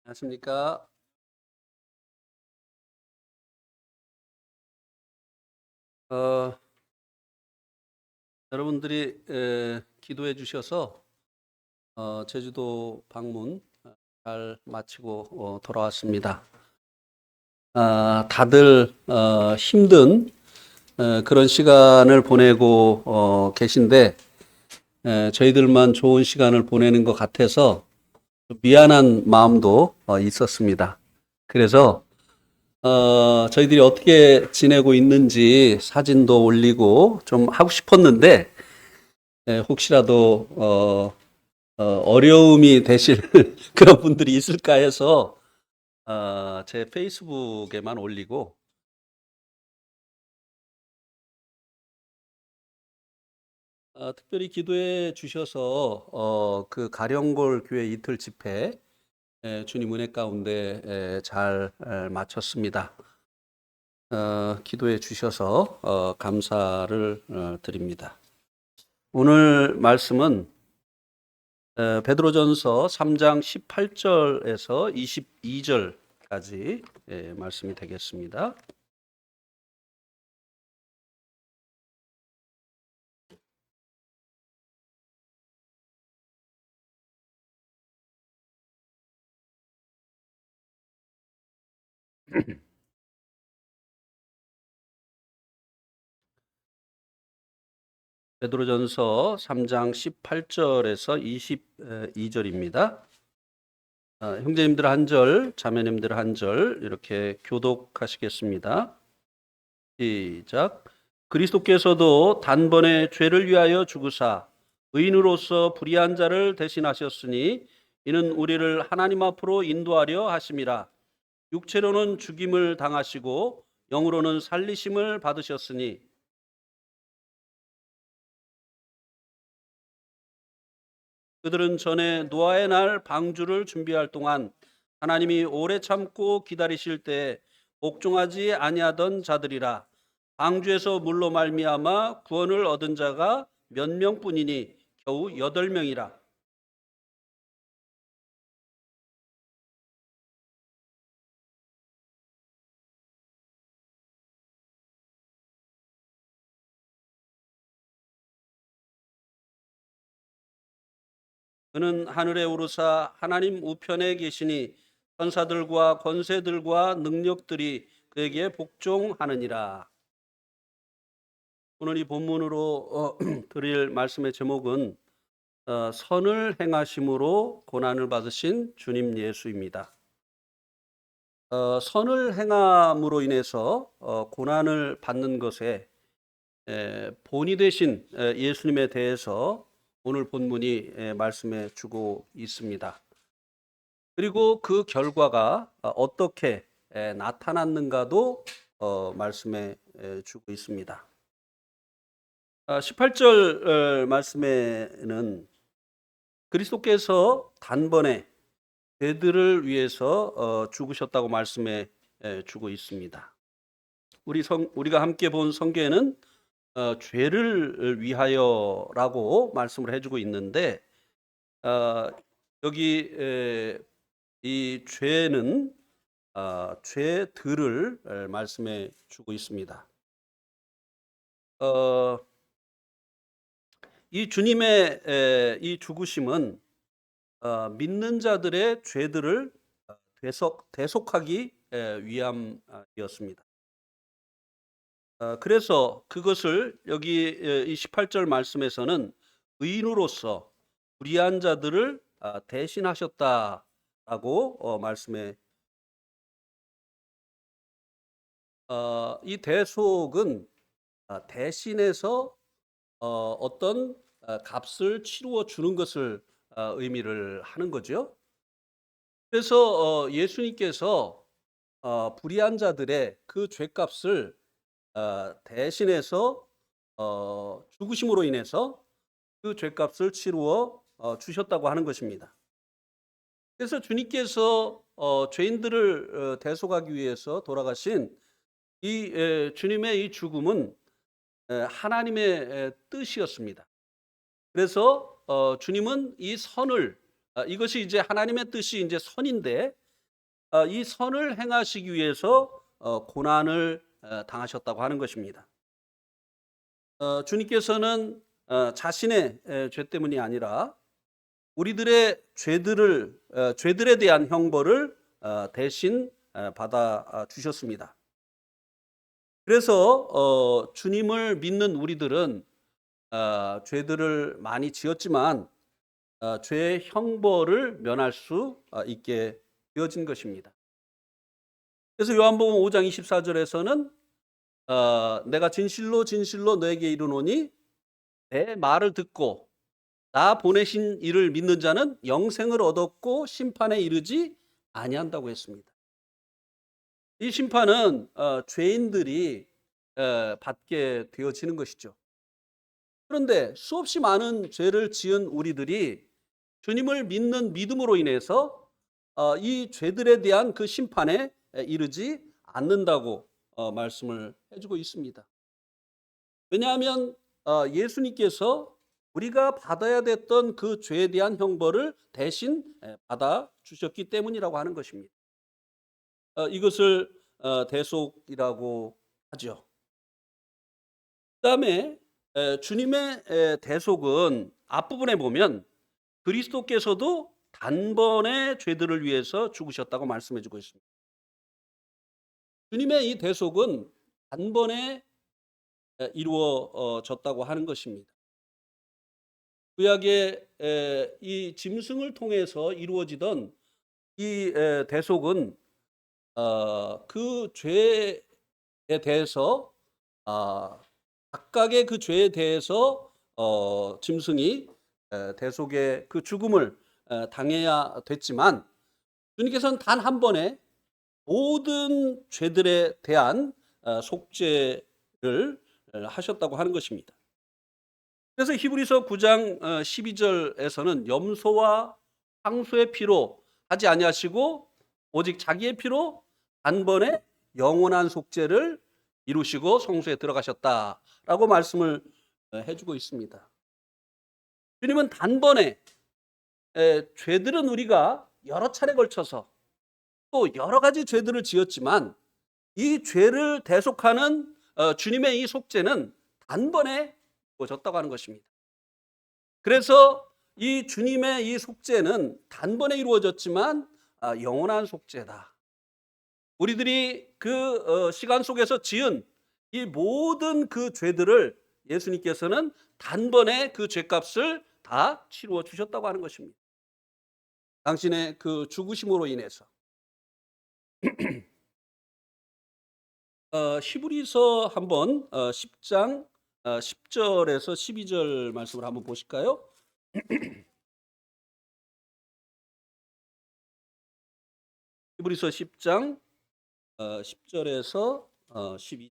안녕하십니까. 어, 여러분들이 기도해 주셔서 제주도 방문 잘 마치고 돌아왔습니다. 다들 힘든 그런 시간을 보내고 계신데 저희들만 좋은 시간을 보내는 것 같아서 미안한 마음도 있었습니다. 그래서 저희들이 어떻게 지내고 있는지 사진도 올리고 좀 하고 싶었는데 혹시라도 어려움이 되실 그런 분들이 있을까 해서 제 페이스북에만 올리고 특별히 기도해 주셔서 그 가령골 교회 이틀 집회 주님 은혜 가운데 잘 마쳤습니다. 기도해 주셔서 감사를 드립니다. 오늘 말씀은 베드로전서 3장 18절에서 22절까지 말씀이 되겠습니다. 베드로전서 3장 18절에서 22절입니다. 형제님들 한 절, 자매님들 한 절 이렇게 교독하시겠습니다. 시작. 그리스도께서도 단번에 죄를 위하여 죽으사 의인으로서 불의한 자를 대신하셨으니 이는 우리를 하나님 앞으로 인도하려 하심이라. 육체로는 죽임을 당하시고 영으로는 살리심을 받으셨으니 그들은 전에 노아의 날 방주를 준비할 동안 하나님이 오래 참고 기다리실 때 복종하지 아니하던 자들이라. 방주에서 물로 말미암아 구원을 얻은 자가 몇 명뿐이니 겨우 8명이라. 그는 하늘에 오르사 하나님 우편에 계시니 천사들과 권세들과 능력들이 그에게 복종하느니라. 오늘 이 본문으로 드릴 말씀의 제목은 선을 행하심으로 고난을 받으신 주님 예수입니다. 선을 행함으로 인해서 고난을 받는 것에 본이 되신 예수님에 대해서 오늘 본문이 말씀해 주고 있습니다. 그리고 그 결과가 어떻게 나타났는가도 말씀해 주고 있습니다. 18절 말씀에는 그리스도께서 단번에 죄들을 위해서 죽으셨다고 말씀해 주고 있습니다. 우리가 함께 본 성경에는 죄를 위하여라고 말씀을 해주고 있는데 여기 이 죄는 죄들을 말씀해 주고 있습니다. 이 주님의 이 죽으심은 믿는 자들의 죄들을 대속하기 위함이었습니다. 그래서 그것을 여기 이 18절 말씀에서는 의인으로서 불의한 자들을 대신하셨다라고 말씀해. 이 대속은 대신해서 어떤 값을 치루어 주는 것을 의미를 하는 거죠. 그래서 예수님께서 불의한 자들의 그 죄값을 대신해서 죽으심으로 인해서 그 죄값을 치루어 주셨다고 하는 것입니다. 그래서 주님께서 죄인들을 대속하기 위해서 돌아가신 이 주님의 이 죽음은 하나님의 뜻이었습니다. 그래서 주님은 이 선을 이것이 이제 하나님의 뜻이 이제 선인데 이 선을 행하시기 위해서 고난을 당하셨다고 하는 것입니다. 주님께서는 자신의 죄 때문이 아니라 우리들의 죄들에 대한 형벌을 대신 받아 주셨습니다. 그래서 주님을 믿는 우리들은 죄들을 많이 지었지만 죄의 형벌을 면할 수 있게 되어진 것입니다. 그래서 요한복음 5장 24절에서는 내가 진실로 진실로 너에게 이르노니 내 말을 듣고 나 보내신 이를 믿는 자는 영생을 얻었고 심판에 이르지 아니한다고 했습니다. 이 심판은 죄인들이 받게 되어지는 것이죠. 그런데 수없이 많은 죄를 지은 우리들이 주님을 믿는 믿음으로 인해서 이 죄들에 대한 그 심판에 이르지 않는다고 말씀을 해주고 있습니다. 왜냐하면 예수님께서 우리가 받아야 됐던 그 죄에 대한 형벌을 대신 받아 주셨기 때문이라고 하는 것입니다. 이것을 대속이라고 하죠. 그다음에 주님의 대속은 앞부분에 보면 그리스도께서도 단번에 죄들을 위해서 죽으셨다고 말씀해 주고 있습니다. 주님의 이 대속은 단번에 이루어졌다고 하는 것입니다. 구약의 이 짐승을 통해서 이루어지던 이 대속은 그 죄에 대해서 각각의 그 죄에 대해서 짐승이 대속의 그 죽음을 당해야 됐지만 주님께서는 단 한 번에 모든 죄들에 대한 속죄를 하셨다고 하는 것입니다. 그래서 히브리서 9장 12절에서는 염소와 황소의 피로 하지 아니하시고 오직 자기의 피로 단번에 영원한 속죄를 이루시고 성소에 들어가셨다라고 말씀을 해주고 있습니다. 주님은 단번에 죄들은 우리가 여러 차례 걸쳐서 또 여러 가지 죄들을 지었지만 이 죄를 대속하는 주님의 이 속죄는 단번에 이루어졌다고 하는 것입니다. 그래서 이 주님의 이 속죄는 단번에 이루어졌지만 영원한 속죄다. 우리들이 그 시간 속에서 지은 이 모든 그 죄들을 예수님께서는 단번에 그 죄값을 다 치루어 주셨다고 하는 것입니다. 당신의 그 죽으심으로 인해서. 히브리서 한번 10장 10절에서 12절 말씀을 한번 보실까요? 히브리서 10장 10절에서 12절.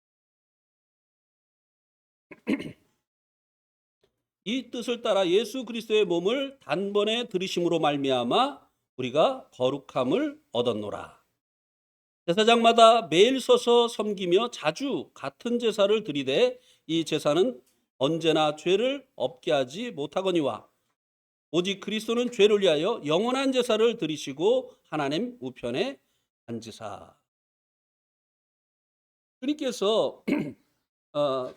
이 뜻을 따라 예수 그리스도의 몸을 단번에 들이심으로 말미암아 우리가 거룩함을 얻었노라. 제사장마다 매일 서서 섬기며 자주 같은 제사를 드리되 이 제사는 언제나 죄를 없게 하지 못하거니와 오직 그리스도는 죄를 위하여 영원한 제사를 드리시고 하나님 우편에 앉으사. 주님께서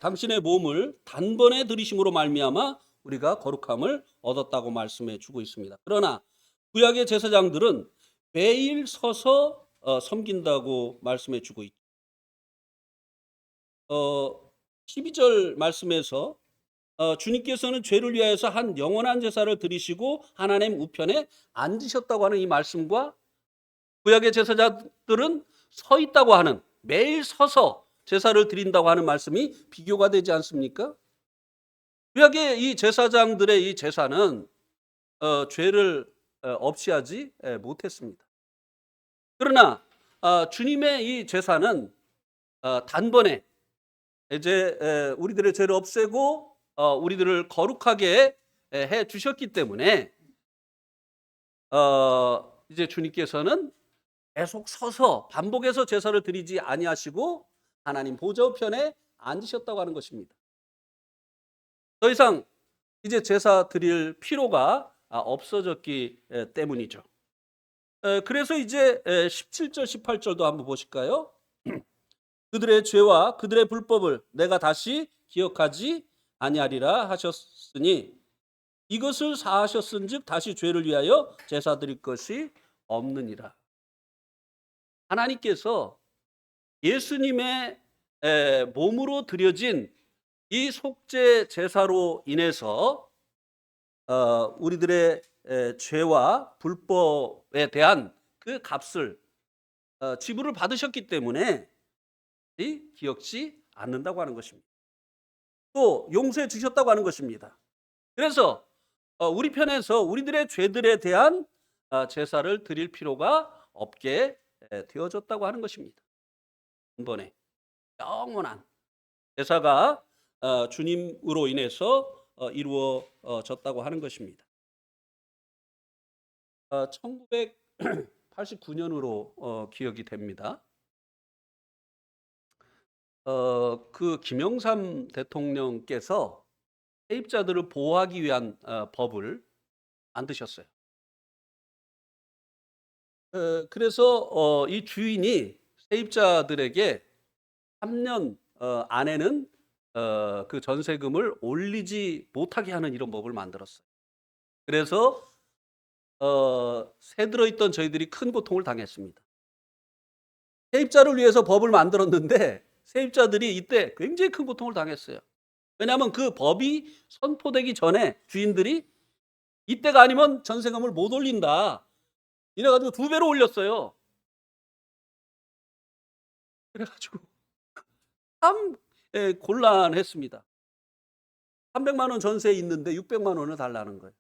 당신의 몸을 단번에 들이심으로 말미암아 우리가 거룩함을 얻었다고 말씀해 주고 있습니다. 그러나 구약의 제사장들은 매일 서서 섬긴다고 말씀해 주고 있죠. 12절 말씀에서 주님께서는 죄를 위하여서 한 영원한 제사를 드리시고 하나님 우편에 앉으셨다고 하는 이 말씀과 구약의 제사장들은 서 있다고 하는, 매일 서서 제사를 드린다고 하는 말씀이 비교가 되지 않습니까? 구약의 이 제사장들의 이 제사는 죄를 없이 하지 못했습니다. 그러나 주님의 이 제사는 단번에 이제 우리들의 죄를 없애고 우리들을 거룩하게 해 주셨기 때문에 이제 주님께서는 계속 서서 반복해서 제사를 드리지 아니하시고 하나님 보좌 우편에 앉으셨다고 하는 것입니다. 더 이상 이제 제사 드릴 필요가 없어졌기 때문이죠. 그래서 이제 17절 18절도 한번 보실까요? 그들의 죄와 그들의 불법을 내가 다시 기억하지 아니하리라 하셨으니 이것을 사하셨은즉 다시 죄를 위하여 제사 드릴 것이 없느니라. 하나님께서 예수님의 몸으로 드려진 이 속죄 제사로 인해서 우리들의 죄와 불법에 대한 그 값을 지불을 받으셨기 때문에 기억지 않는다고 하는 것입니다. 또 용서해 주셨다고 하는 것입니다. 그래서 우리 편에서 우리들의 죄들에 대한 제사를 드릴 필요가 없게 되어졌다고 하는 것입니다. 한 번에 영원한 제사가 주님으로 인해서 이루어졌다고 하는 것입니다. 1989년으로 기억이 됩니다. 그 김영삼 대통령께서 세입자들을 보호하기 위한 법을 만드셨어요. 그래서 이 주인이 세입자들에게 3년 안에는 그 전세금을 올리지 못하게 하는 이런 법을 만들었어요. 그래서 새 들어있던 저희들이 큰 고통을 당했습니다. 세입자를 위해서 법을 만들었는데 세입자들이 이때 굉장히 큰 고통을 당했어요. 왜냐하면 그 법이 선포되기 전에 주인들이 이때가 아니면 전세금을 못 올린다 이래가지고 2배로 올렸어요. 그래가지고 참 곤란했습니다. 300만 원 전세에 있는데 600만 원을 달라는 거예요.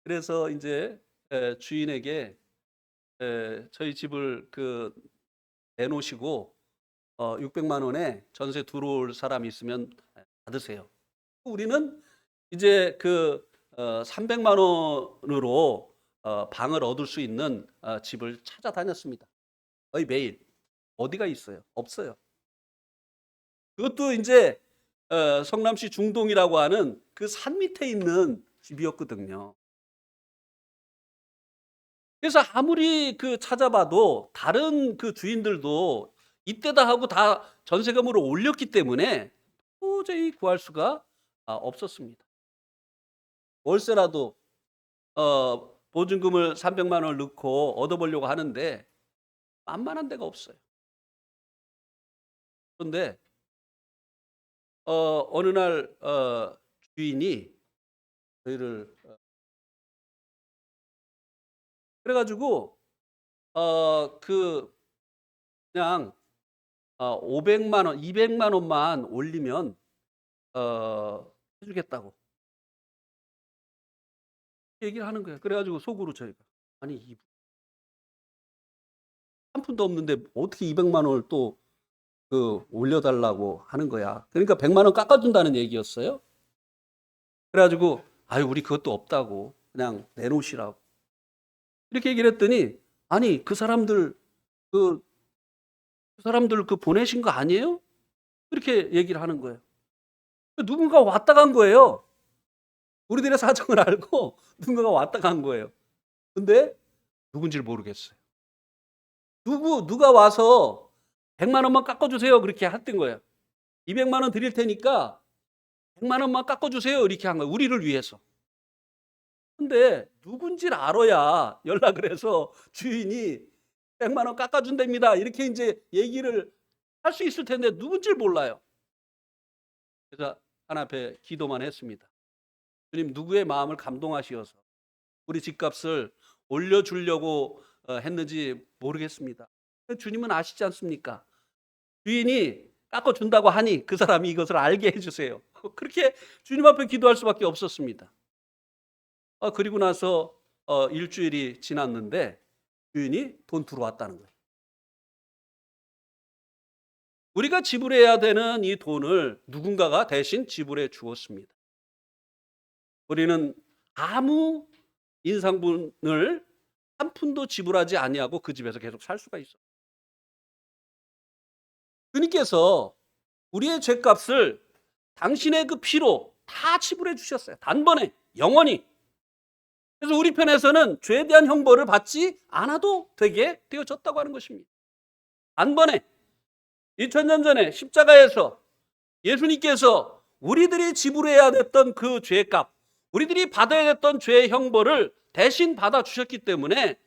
그래서 이제 주인에게 저희 집을 내놓으시고 600만 원에 전세 들어올 사람이 있으면 받으세요. 우리는 이제 300만 원으로 방을 얻을 수 있는 집을 찾아다녔습니다. 거의 매일. 어디가 있어요? 없어요. 그것도 이제 성남시 중동이라고 하는 그 산 밑에 있는 집이었거든요. 그래서 아무리 찾아봐도 다른 그 주인들도 이때다 하고 다 전세금으로 올렸기 때문에 도저히 구할 수가 없었습니다. 월세라도 보증금을 300만 원을 넣고 얻어보려고 하는데 만만한 데가 없어요. 그런데 어느 날 주인이 저희를 그래가지고 그냥 500만 원, 200만 원만 올리면 해주겠다고 얘기를 하는 거예요. 그래가지고 속으로 저희가 아니 한 푼도 없는데 어떻게 200만 원을 또 올려달라고 하는 거야. 그러니까 100만 원 깎아준다는 얘기였어요. 그래가지고 아유 우리 그것도 없다고 그냥 내놓으시라고 이렇게 얘기를 했더니 아니 그 사람들 보내신 거 아니에요? 이렇게 얘기를 하는 거예요. 누군가 왔다 간 거예요. 우리들의 사정을 알고 누군가가 왔다 간 거예요. 근데 누군지를 모르겠어요. 누가 와서 100만 원만 깎아주세요. 그렇게 했던 거예요. 200만 원 드릴 테니까 100만 원만 깎아주세요. 이렇게 한 거예요. 우리를 위해서. 근데 누군지를 알아야 연락을 해서 주인이 100만 원 깎아준답니다. 이렇게 이제 얘기를 할 수 있을 텐데 누군지를 몰라요. 그래서 하나님 앞에 기도만 했습니다. 주님 누구의 마음을 감동하시어서 우리 집값을 올려주려고 했는지 모르겠습니다. 주님은 아시지 않습니까? 주인이 깎아준다고 하니 그 사람이 이것을 알게 해주세요. 그렇게 주님 앞에 기도할 수밖에 없었습니다. 그리고 나서 일주일이 지났는데 주인이 돈 들어왔다는 거예요. 우리가 지불해야 되는 이 돈을 누군가가 대신 지불해 주었습니다. 우리는 아무 인상분을 한 푼도 지불하지 아니하고 그 집에서 계속 살 수가 있어요. 주님께서 우리의 죄값을 당신의 그 피로 다 지불해 주셨어요. 단번에 영원히. 그래서 우리 편에서는 죄에 대한 형벌을 받지 않아도 되게 되어졌다고 하는 것입니다. 단번에 2000년 전에 십자가에서 예수님께서 우리들이 지불해야 됐던 그 죄값, 우리들이 받아야 됐던 죄의 형벌을 대신 받아주셨기 때문에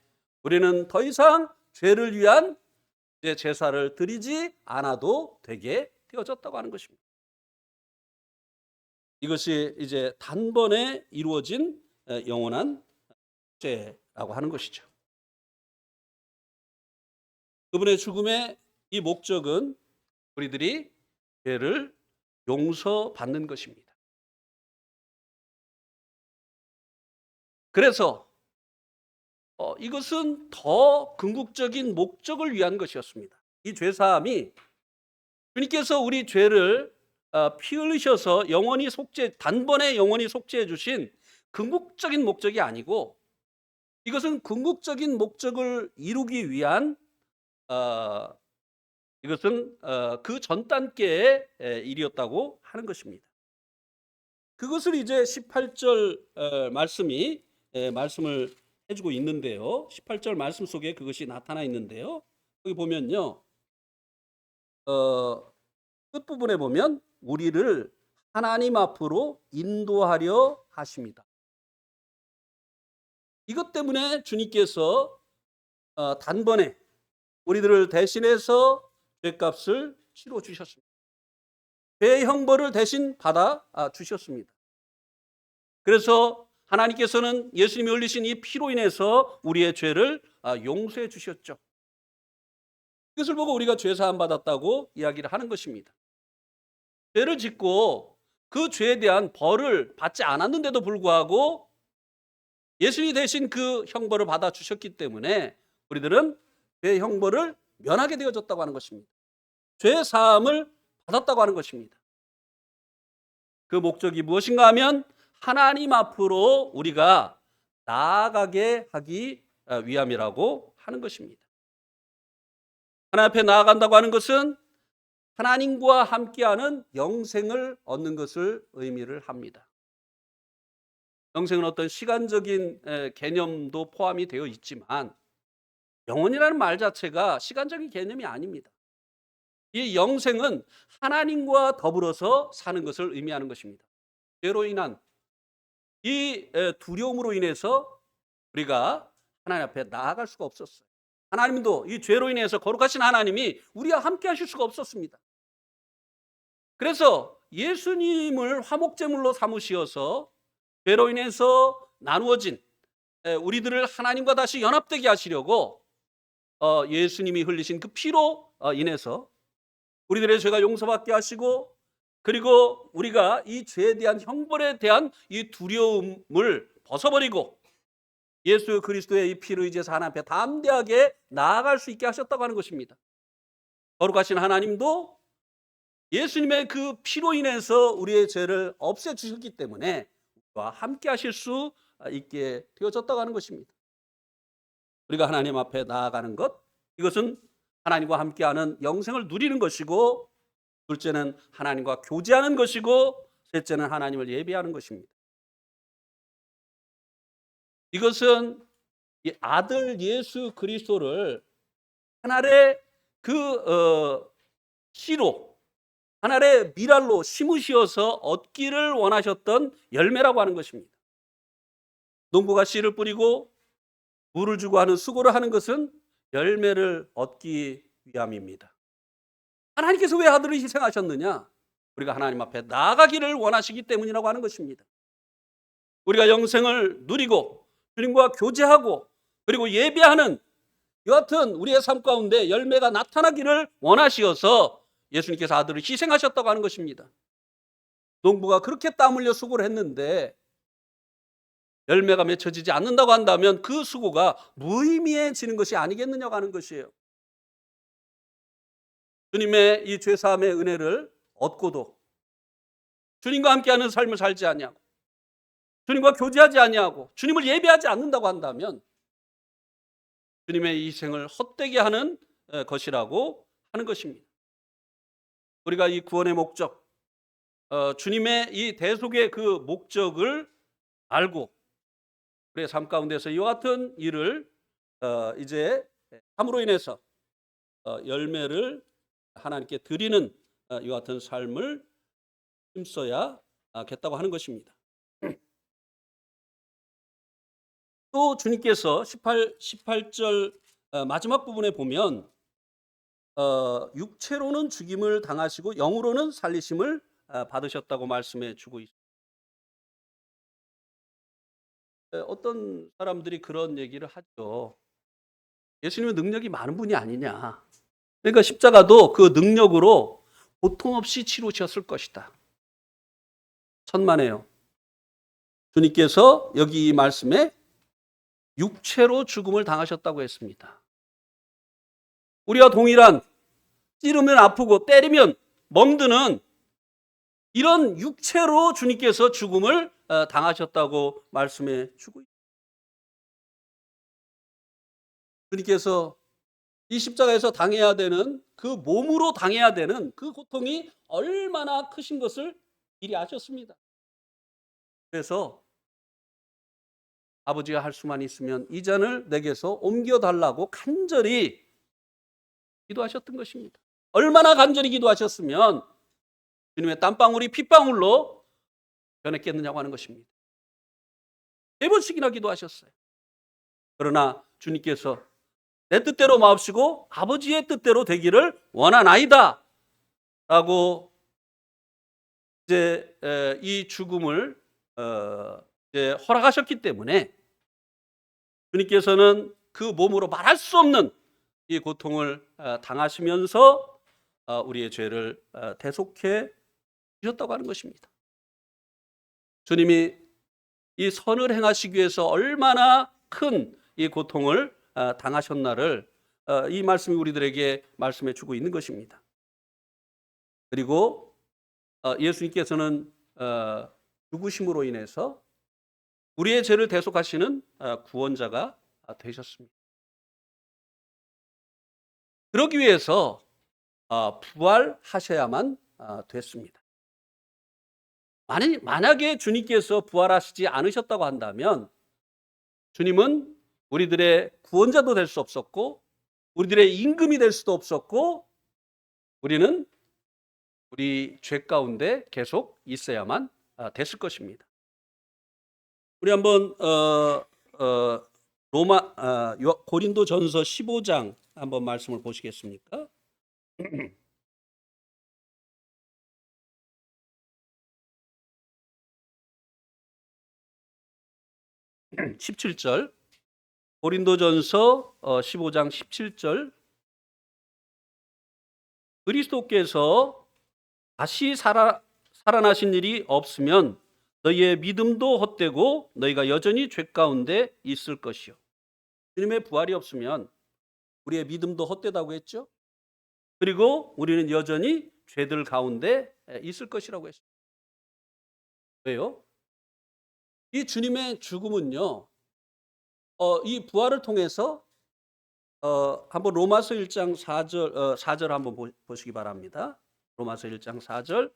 우리는 더 이상 죄를 위한 제사를 드리지 않아도 되게 되어졌다고 하는 것입니다. 이것이 이제 단번에 이루어진 영원한 죄라고 하는 것이죠. 그분의 죽음의 이 목적은 우리들이 죄를 용서받는 것입니다. 그래서 이것은 더 궁극적인 목적을 위한 것이었습니다. 이 죄사함이 주님께서 우리 죄를 피 흘리셔서 영원히 단번에 영원히 속죄해 주신 궁극적인 목적이 아니고, 이것은 궁극적인 목적을 이루기 위한 이것은 그 전 단계의 일이었다고 하는 것입니다. 그것을 이제 18절 말씀을 해주고 있는데요. 18절 말씀 속에 그것이 나타나 있는데요. 여기 보면요, 끝부분에 보면 우리를 하나님 앞으로 인도하려 하십니다. 이것 때문에 주님께서 단번에 우리들을 대신해서 죄값을 치러 주셨습니다. 죄의 형벌을 대신 받아 주셨습니다. 그래서 하나님께서는 예수님이 흘리신 이 피로 인해서 우리의 죄를 용서해 주셨죠. 이것을 보고 우리가 죄 사함 받았다고 이야기를 하는 것입니다. 죄를 짓고 그 죄에 대한 벌을 받지 않았는데도 불구하고 예수님이 대신 그 형벌을 받아 주셨기 때문에 우리들은 죄의 형벌을 면하게 되어졌다고 하는 것입니다. 죄 사함을 받았다고 하는 것입니다. 그 목적이 무엇인가 하면 하나님 앞으로 우리가 나아가게 하기 위함이라고 하는 것입니다. 하나님 앞에 나아간다고 하는 것은 하나님과 함께하는 영생을 얻는 것을 의미를 합니다. 영생은 어떤 시간적인 개념도 포함이 되어 있지만 영혼이라는 말 자체가 시간적인 개념이 아닙니다. 이 영생은 하나님과 더불어서 사는 것을 의미하는 것입니다. 죄로 인한 이 두려움으로 인해서 우리가 하나님 앞에 나아갈 수가 없었어요. 하나님도 이 죄로 인해서 거룩하신 하나님이 우리와 함께 하실 수가 없었습니다. 그래서 예수님을 화목제물로 삼으시어서 죄로 인해서 나누어진 우리들을 하나님과 다시 연합되게 하시려고 예수님이 흘리신 그 피로 인해서 우리들의 죄가 용서받게 하시고, 그리고 우리가 이 죄에 대한 형벌에 대한 이 두려움을 벗어버리고 예수 그리스도의 이 피를 의지해서 하나님 앞에 담대하게 나아갈 수 있게 하셨다고 하는 것입니다. 거룩하신 하나님도 예수님의 그 피로 인해서 우리의 죄를 없애주셨기 때문에 우리와 함께 하실 수 있게 되어졌다고 하는 것입니다. 우리가 하나님 앞에 나아가는 것, 이것은 하나님과 함께하는 영생을 누리는 것이고, 둘째는 하나님과 교제하는 것이고, 셋째는 하나님을 예배하는 것입니다. 이것은 이 아들 예수 그리스도를 하늘의 그 씨로, 하늘의 미랄로 심으시어서 얻기를 원하셨던 열매라고 하는 것입니다. 농부가 씨를 뿌리고 물을 주고 하는 수고를 하는 것은 열매를 얻기 위함입니다. 하나님께서 왜 아들을 희생하셨느냐? 우리가 하나님 앞에 나아가기를 원하시기 때문이라고 하는 것입니다. 우리가 영생을 누리고 주님과 교제하고 그리고 예배하는 이 같은 우리의 삶 가운데 열매가 나타나기를 원하시어서 예수님께서 아들을 희생하셨다고 하는 것입니다. 농부가 그렇게 땀 흘려 수고를 했는데 열매가 맺혀지지 않는다고 한다면 그 수고가 무의미해지는 것이 아니겠느냐고 하는 것이에요. 주님의 이 죄사함의 은혜를 얻고도 주님과 함께하는 삶을 살지 아니하고 주님과 교제하지 아니하고 주님을 예배하지 않는다고 한다면 주님의 이 희생을 헛되게 하는 것이라고 하는 것입니다. 우리가 이 구원의 목적, 주님의 이 대속의 그 목적을 알고 우리의 삶 가운데서 이와 같은 일을 이제 함으로 인해서 열매를 하나님께 드리는 이와 같은 삶을 힘써야겠다고 하는 것입니다. 또 주님께서 18절 마지막 부분에 보면 육체로는 죽임을 당하시고 영으로는 살리심을 받으셨다고 말씀해 주고 있습니다. 어떤 사람들이 그런 얘기를 하죠. 예수님은 능력이 많은 분이 아니냐. 그러니까 십자가도 그 능력으로 고통 없이 치루셨을 것이다. 천만에요. 주님께서 여기 이 말씀에 육체로 죽음을 당하셨다고 했습니다. 우리와 동일한 찌르면 아프고 때리면 멍드는 이런 육체로 주님께서 죽음을 당하셨다고 말씀해 주고 있습니다. 주님께서 이 십자가에서 당해야 되는 그 몸으로 당해야 되는 그 고통이 얼마나 크신 것을 미리 아셨습니다. 그래서 아버지가 할 수만 있으면 이 잔을 내게서 옮겨달라고 간절히 기도하셨던 것입니다. 얼마나 간절히 기도하셨으면 주님의 땀방울이 핏방울로 변했겠느냐고 하는 것입니다. 3번씩이나 기도하셨어요. 그러나 주님께서 내 뜻대로 마옵시고 아버지의 뜻대로 되기를 원하나이다 라고 이제 이 죽음을 이제 허락하셨기 때문에 주님께서는 그 몸으로 말할 수 없는 이 고통을 당하시면서 우리의 죄를 대속해 주셨다고 하는 것입니다. 주님이 이 선을 행하시기 위해서 얼마나 큰 이 고통을 당하셨나를 이 말씀이 우리들에게 말씀해 주고 있는 것입니다. 그리고 예수님께서는 죽으심으로 인해서 우리의 죄를 대속하시는 구원자가 되셨습니다. 그러기 위해서 부활하셔야만 됐습니다. 만약에 주님께서 부활하시지 않으셨다고 한다면 주님은 우리들의 구원자도 될 수 없었고 우리들의 임금이 될 수도 없었고 우리는 우리 죄 가운데 계속 있어야만 됐을 것입니다. 우리 한번 고린도전서 15장 한번 말씀을 보시겠습니까? 17절 고린도전서 15장 17절 그리스도께서 다시 살아나신 일이 없으면 너희의 믿음도 헛되고 너희가 여전히 죄 가운데 있을 것이요. 주님의 부활이 없으면 우리의 믿음도 헛되다고 했죠. 그리고 우리는 여전히 죄들 가운데 있을 것이라고 했습니다. 왜요? 이 주님의 죽음은요. 이 부활을 통해서 한번 로마서 1장 4절 한번 보시기 바랍니다. 로마서 1장 4절.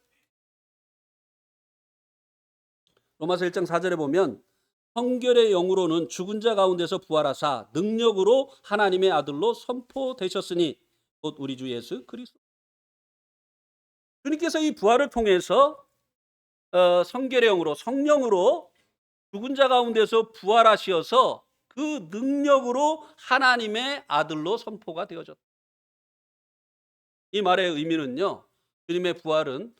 로마서 1장 4절에 보면 성결의 영으로는 죽은 자 가운데서 부활하사 능력으로 하나님의 아들로 선포되셨으니 곧 우리 주 예수 그리스도. 주님께서 이 부활을 통해서 성결의 영으로 성령으로 죽은 자 가운데서 부활하셔서 그 능력으로 하나님의 아들로 선포가 되어졌다. 이 말의 의미는요. 주님의 부활은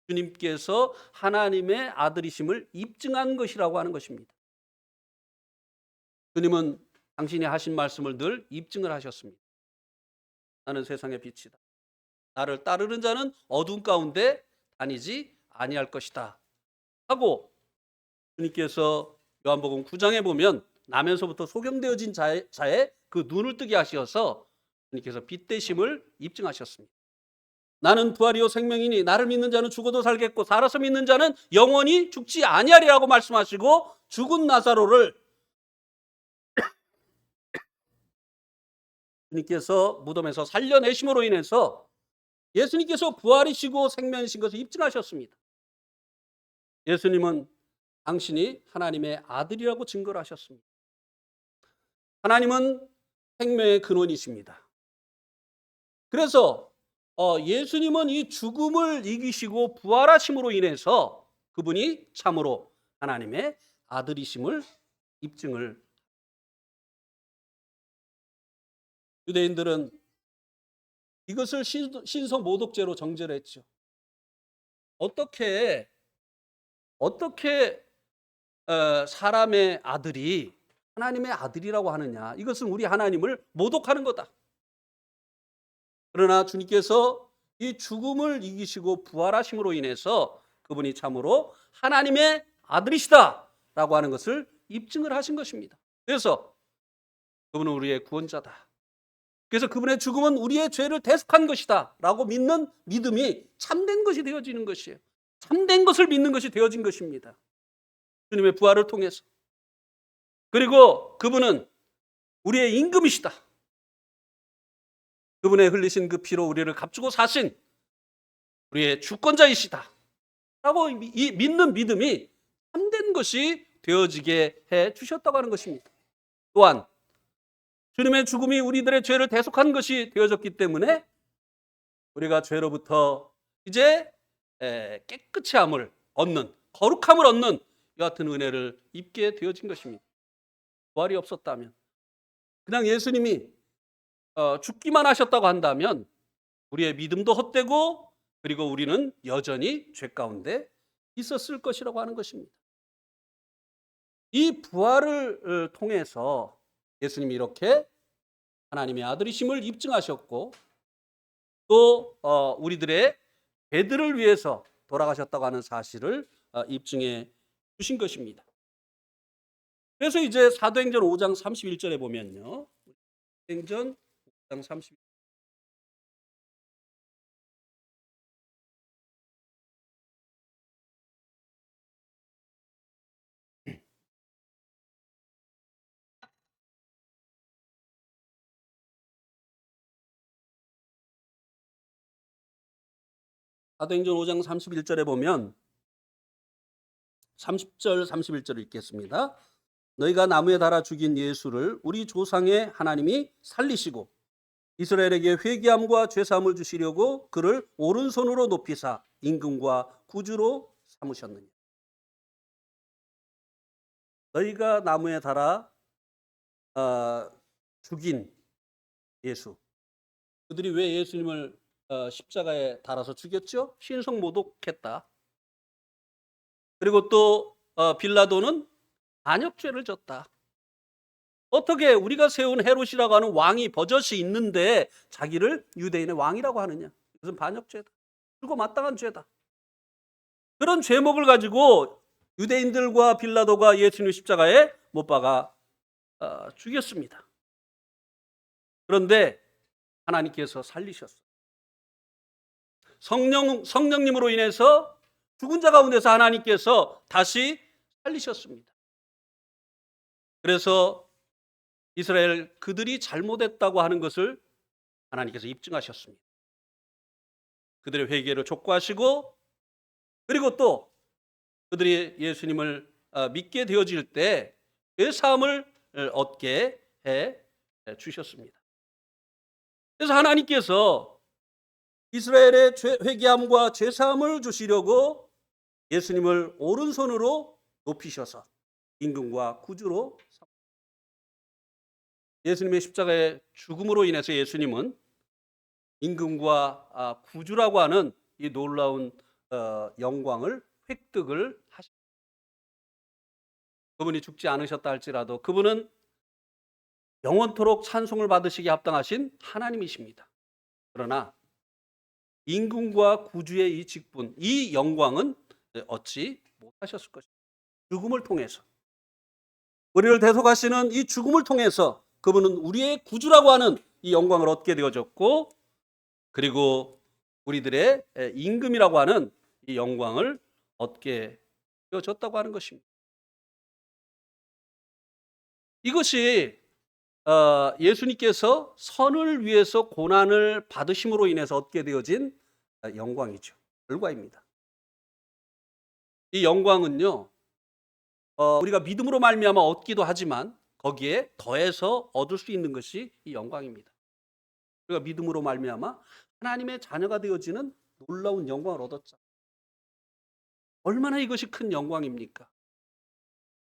주님께서 하나님의 아들이심을 입증한 것이라고 하는 것입니다. 주님은 당신이 하신 말씀을 늘 입증을 하셨습니다. 나는 세상의 빛이다. 나를 따르는 자는 어두운 가운데 다니지 아니할 것이다 하고 주님께서 요한복음 9장에 보면 나면서부터 소경되어진 자의 그 눈을 뜨게 하셔서 주님께서 빛 되심을 입증하셨습니다. 나는 부활이요 생명이니 나를 믿는 자는 죽어도 살겠고 살아서 믿는 자는 영원히 죽지 아니하리라고 말씀하시고 죽은 나사로를 주님께서 무덤에서 살려내심으로 인해서 예수님께서 부활이시고 생명이신 것을 입증하셨습니다. 예수님은 당신이 하나님의 아들이라고 증거를 하셨습니다. 하나님은 생명의 근원이십니다. 그래서 예수님은 이 죽음을 이기시고 부활하심으로 인해서 그분이 참으로 하나님의 아들이심을 입증을. 유대인들은 이것을 신성모독죄로 정죄를 했죠. 어떻게 사람의 아들이 하나님의 아들이라고 하느냐. 이것은 우리 하나님을 모독하는 거다. 그러나 주님께서 이 죽음을 이기시고 부활하심으로 인해서 그분이 참으로 하나님의 아들이시다라고 하는 것을 입증을 하신 것입니다. 그래서 그분은 우리의 구원자다. 그래서 그분의 죽음은 우리의 죄를 대속한 것이다 라고 믿는 믿음이 참된 것이 되어지는 것이에요. 참된 것을 믿는 것이 되어진 것입니다. 주님의 부활을 통해서. 그리고 그분은 우리의 임금이시다. 그분의 흘리신 그 피로 우리를 값주고 사신 우리의 주권자이시다 라고 믿는 믿음이 참된 것이 되어지게 해 주셨다고 하는 것입니다. 또한 주님의 죽음이 우리들의 죄를 대속한 것이 되어졌기 때문에 우리가 죄로부터 이제 깨끗이 함을 얻는, 거룩함을 얻는 이 같은 은혜를 입게 되어진 것입니다. 부활이 없었다면, 그냥 예수님이 죽기만 하셨다고 한다면 우리의 믿음도 헛되고 그리고 우리는 여전히 죄 가운데 있었을 것이라고 하는 것입니다. 이 부활을 통해서 예수님이 이렇게 하나님의 아들이심을 입증하셨고 또 우리들의 죄들을 위해서 돌아가셨다고 하는 사실을 입증해 주신 것입니다. 그래서 이제 사도행전 5장 31절에 보면요. 사도행전 5장 31절. 사도행전 5장 31절에 보면 30절 31절을 읽겠습니다. 너희가 나무에 달아 죽인 예수를 우리 조상의 하나님이 살리시고 이스라엘에게 회개함과 죄사함을 주시려고 그를 오른손으로 높이사 임금과 구주로 삼으셨느냐. 너희가 나무에 달아 죽인 예수. 그들이 왜 예수님을 십자가에 달아서 죽였죠? 신성모독했다. 그리고 또 빌라도는 반역죄를 졌다. 어떻게 우리가 세운 헤롯이라고 하는 왕이 버젓이 있는데 자기를 유대인의 왕이라고 하느냐. 이것은 반역죄다. 그리고 마땅한 죄다. 그런 죄목을 가지고 유대인들과 빌라도가 예수님 십자가에 못 박아 죽였습니다. 그런데 하나님께서 살리셨어요. 성령님으로 인해서 죽은 자 가운데서 하나님께서 다시 살리셨습니다. 그래서 이스라엘 그들이 잘못했다고 하는 것을 하나님께서 입증하셨습니다. 그들의 회개를 촉구하시고 그리고 또 그들이 예수님을 믿게 되어질 때 죄사함을 얻게 해 주셨습니다. 그래서 하나님께서 이스라엘의 회개함과 죄사함을 주시려고 예수님을 오른손으로 높이셔서 임금과 구주로 예수님의 십자가의 죽음으로 인해서 예수님은 임금과 구주라고 하는 이 놀라운 영광을 획득을 하십니다. 그분이 죽지 않으셨다 할지라도 그분은 영원토록 찬송을 받으시기에 합당하신 하나님이십니다. 그러나 임금과 구주의 이 직분, 이 영광은 얻지 못하셨을 것입니다. 죽음을 통해서 우리를 대속하시는 이 죽음을 통해서 그분은 우리의 구주라고 하는 이 영광을 얻게 되어졌고 그리고 우리들의 임금이라고 하는 이 영광을 얻게 되어졌다고 하는 것입니다. 이것이 예수님께서 선을 위해서 고난을 받으심으로 인해서 얻게 되어진 영광이죠. 결과입니다. 이 영광은요, 우리가 믿음으로 말미암아 얻기도 하지만 거기에 더해서 얻을 수 있는 것이 이 영광입니다. 우리가 믿음으로 말미암아 하나님의 자녀가 되어지는 놀라운 영광을 얻었죠. 얼마나 이것이 큰 영광입니까?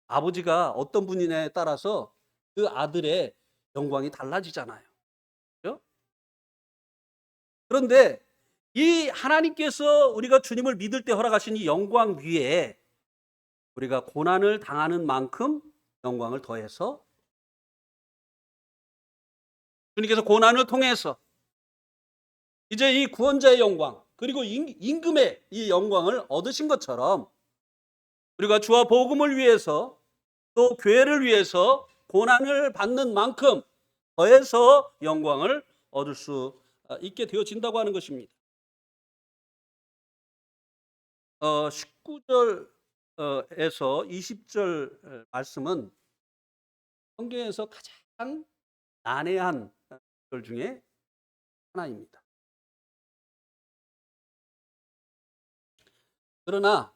아버지가 어떤 분이냐에 따라서 그 아들의 영광이 달라지잖아요. 그렇죠? 그런데 이 하나님께서 우리가 주님을 믿을 때 허락하신 이 영광 위에 우리가 고난을 당하는 만큼 영광을 더해서 주님께서 고난을 통해서 이제 이 구원자의 영광 그리고 임금의 이 영광을 얻으신 것처럼 우리가 주와 복음을 위해서 또 교회를 위해서 고난을 받는 만큼 더해서 영광을 얻을 수 있게 되어진다고 하는 것입니다. 19절에서 20절 말씀은 성경에서 가장 난해한 절 중에 하나입니다. 그러나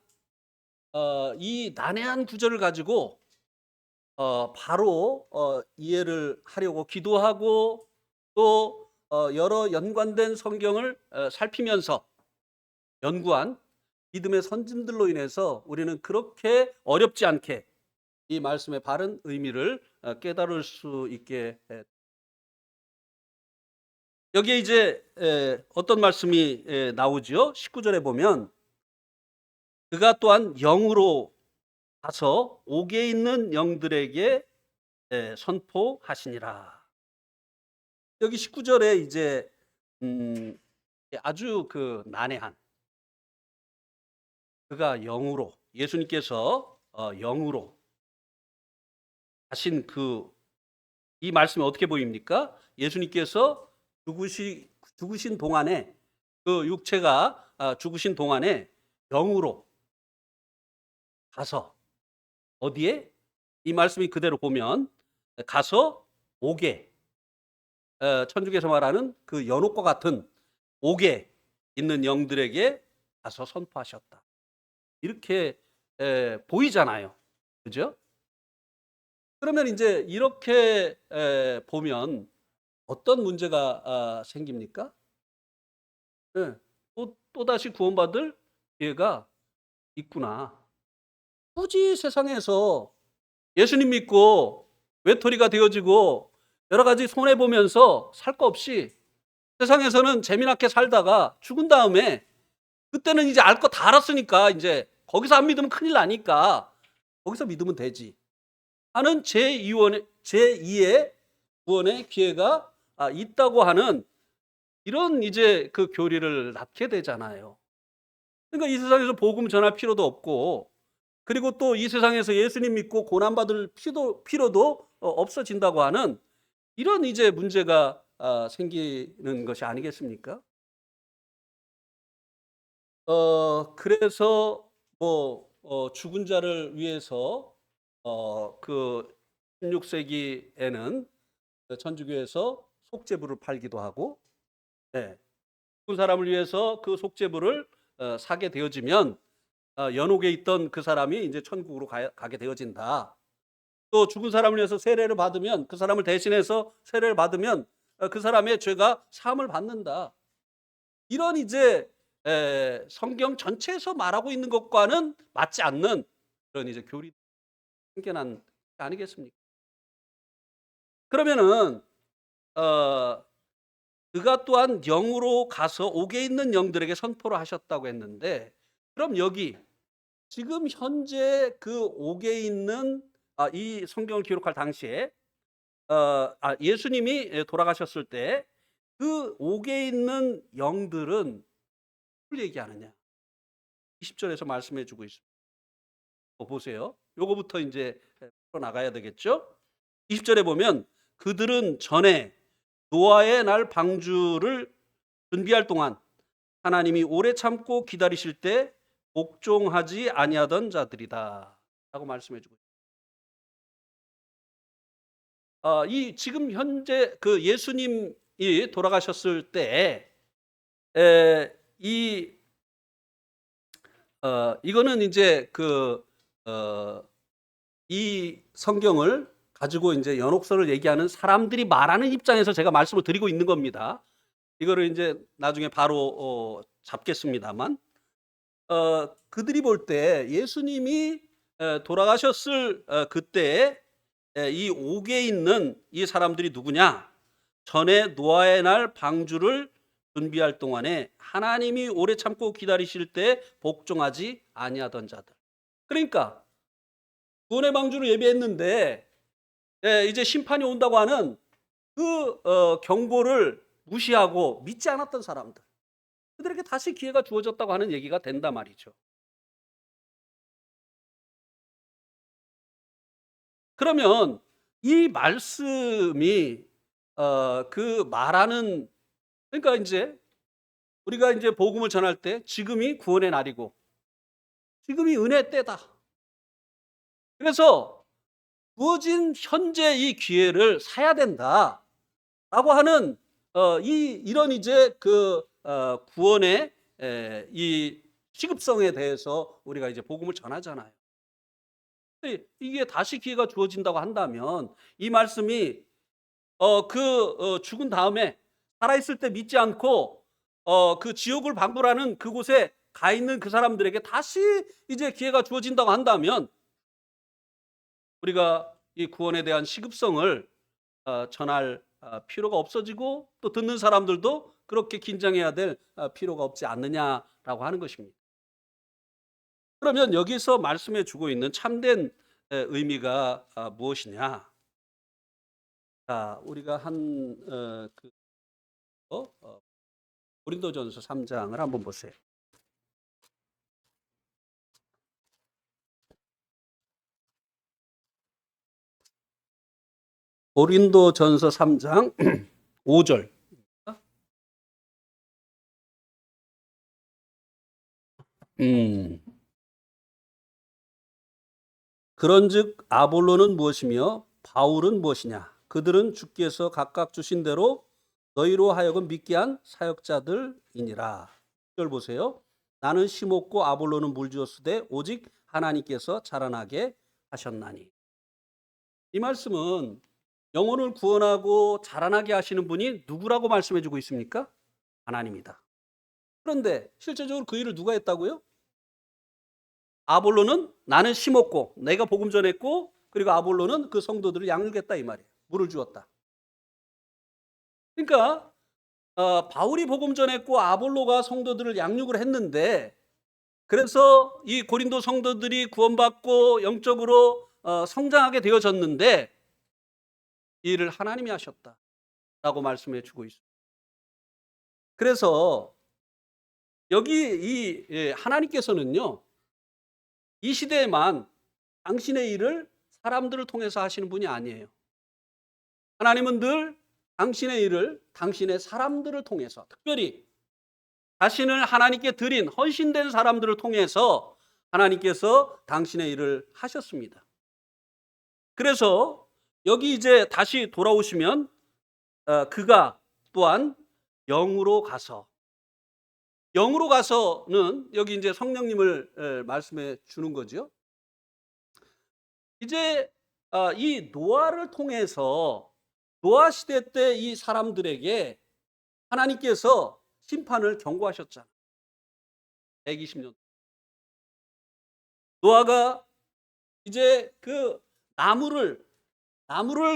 이 난해한 구절을 가지고 바로 이해를 하려고 기도하고 또 여러 연관된 성경을 살피면서 연구한 믿음의 선진들로 인해서 우리는 그렇게 어렵지 않게 이 말씀의 바른 의미를 깨달을 수 있게 여기에 이제 어떤 말씀이 나오지요? 19절에 보면 그가 또한 영으로 가서 옥에 있는 영들에게 선포하시니라. 여기 19절에 이제 아주 그 난해한 그가 영으로 예수님께서 영으로 하신 이 말씀이 어떻게 보입니까? 예수님께서 죽으신 동안에 그 육체가 죽으신 동안에 영으로 가서 어디에? 이 말씀이 그대로 보면 가서 옥에 천주교에서 말하는 그 연옥과 같은 옥에 있는 영들에게 가서 선포하셨다. 이렇게 보이잖아요. 그죠? 그러면 이제 이렇게 보면 어떤 문제가 생깁니까? 네, 또다시 구원받을 기회가 있구나. 굳이 세상에서 예수님 믿고 외톨이가 되어지고 여러 가지 손해보면서 살 거 없이 세상에서는 재미나게 살다가 죽은 다음에 그때는 이제 알 거 다 알았으니까 이제 거기서 안 믿으면 큰일 나니까 거기서 믿으면 되지 하는 제2의 구원의 기회가 있다고 하는 이런 이제 그 교리를 낳게 되잖아요. 그러니까 이 세상에서 복음 전할 필요도 없고 그리고 또 이 세상에서 예수님 믿고 고난받을 필요도 없어진다고 하는 이런 이제 문제가 생기는 것이 아니겠습니까? 그래서 뭐 죽은 자를 위해서 그 16세기에는 천주교에서 속죄부를 팔기도 하고, 네, 죽은 사람을 위해서 그 속죄부를 사게 되어지면 연옥에 있던 그 사람이 이제 천국으로 가게 되어진다. 또 죽은 사람을 위해서 세례를 받으면 그 사람을 대신해서 세례를 받으면 그 사람의 죄가 사함을 받는다. 이런 이제 성경 전체에서 말하고 있는 것과는 맞지 않는 그런 이제 교리 생겨난 게 아니겠습니까? 그러면은 그가 또한 영으로 가서 옥에 있는 영들에게 선포를 하셨다고 했는데 그럼 여기 지금 현재 그 옥에 있는 이 성경을 기록할 당시에 예수님이 돌아가셨을 때 그 옥에 있는 영들은 뭘 얘기하느냐? 20절에서 말씀해 주고 있습니다. 보세요. 요거부터 이제 풀어 나가야 되겠죠? 20절에 보면 그들은 전에 노아의 날 방주를 준비할 동안 하나님이 오래 참고 기다리실 때 복종하지 아니하던 자들이다 라고 말씀해 주고 있습니다. 이 지금 현재 그 예수님이 돌아가셨을 때 이거는 이제 이 성경을 가지고 이제 연옥설을 얘기하는 사람들이 말하는 입장에서 제가 말씀을 드리고 있는 겁니다. 이거를 이제 나중에 바로 잡겠습니다만, 그들이 볼 때 예수님이 돌아가셨을 그때에 이 옥에 있는 이 사람들이 누구냐? 전에 노아의 날 방주를 준비할 동안에 하나님이 오래 참고 기다리실 때 복종하지 아니하던 자들. 그러니까 구원의 방주를 예비했는데 이제 심판이 온다고 하는 그 경고를 무시하고 믿지 않았던 사람들, 그들에게 다시 기회가 주어졌다고 하는 얘기가 된단 말이죠. 그러면 이 말씀이 그 말하는, 그러니까 이제 우리가 이제 복음을 전할 때 지금이 구원의 날이고 지금이 은혜 때다. 그래서 주어진 현재 이 기회를 사야 된다라고 하는 이런 이제 그 구원의 이 시급성에 대해서 우리가 이제 복음을 전하잖아요. 근데 이게 다시 기회가 주어진다고 한다면 이 말씀이 죽은 다음에 살아있을 때 믿지 않고 그 지옥을 방불하는 그곳에 가 있는 그 사람들에게 다시 이제 기회가 주어진다고 한다면 우리가 이 구원에 대한 시급성을 전할 필요가 없어지고 또 듣는 사람들도 그렇게 긴장해야 될 필요가 없지 않느냐라고 하는 것입니다. 그러면 여기서 말씀해 주고 있는 참된 의미가 무엇이냐? 자, 우리가 고린도전서 3장을 한번 보세요. 고린도전서 3장 5절. 그런즉 아볼로는 무엇이며 바울은 무엇이냐? 그들은 주께서 각각 주신 대로 너희로 하여금 믿게 한 사역자들이니라. 1절 보세요. 나는 심었고 아볼로는 물주었으되 오직 하나님께서 자라나게 하셨나니. 이 말씀은 영혼을 구원하고 자라나게 하시는 분이 누구라고 말씀해 주고 있습니까? 하나님이다. 그런데 실제적으로 그 일을 누가 했다고요? 아볼로는 나는 심었고 내가 복음 전했고, 그리고 아볼로는 그 성도들을 양육했다 이 말이에요. 물을 주었다. 그러니까 바울이 복음 전했고 아볼로가 성도들을 양육을 했는데, 그래서 이 고린도 성도들이 구원받고 영적으로 성장하게 되어졌는데 이 일을 하나님이 하셨다라고 말씀해 주고 있습니다. 그래서 여기 하나님께서는요, 이 시대에만 당신의 일을 사람들을 통해서 하시는 분이 아니에요. 하나님은 늘 당신의 일을 당신의 사람들을 통해서, 특별히 자신을 하나님께 드린 헌신된 사람들을 통해서 하나님께서 당신의 일을 하셨습니다. 그래서 여기 이제 다시 돌아오시면 그가 또한 영으로 가서는 여기 이제 성령님을 말씀해 주는 거죠. 이제 이 노아를 통해서 노아 시대 때 이 사람들에게 하나님께서 심판을 경고하셨잖아요. 120년. 노아가 이제 그 나무를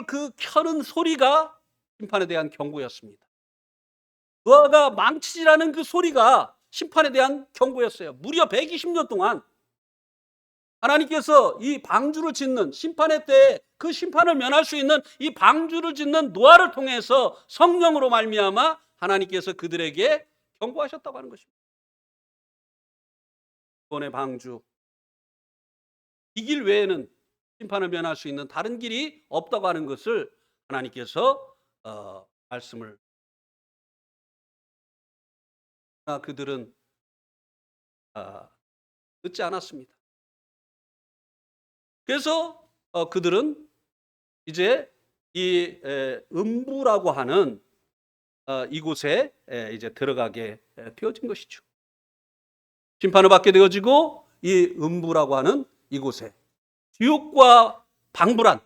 그 켜는 소리가 심판에 대한 경고였습니다. 노아가 망치질하는 그 소리가 심판에 대한 경고였어요. 무려 120년 동안 하나님께서 이 방주를 짓는 심판의 때에 그 심판을 면할 수 있는 이 방주를 짓는 노아를 통해서 성령으로 말미암아 하나님께서 그들에게 경고하셨다고 하는 것입니다. 구원의 방주, 이 길 외에는 심판을 면할 수 있는 다른 길이 없다고 하는 것을 하나님께서 말씀을, 그들은 듣지 않았습니다. 그래서 그들은 이제 이 음부라고 하는 이곳에 이제 들어가게 되어진 것이죠. 심판을 받게 되어지고 이 음부라고 하는 이곳에 지옥과 방불한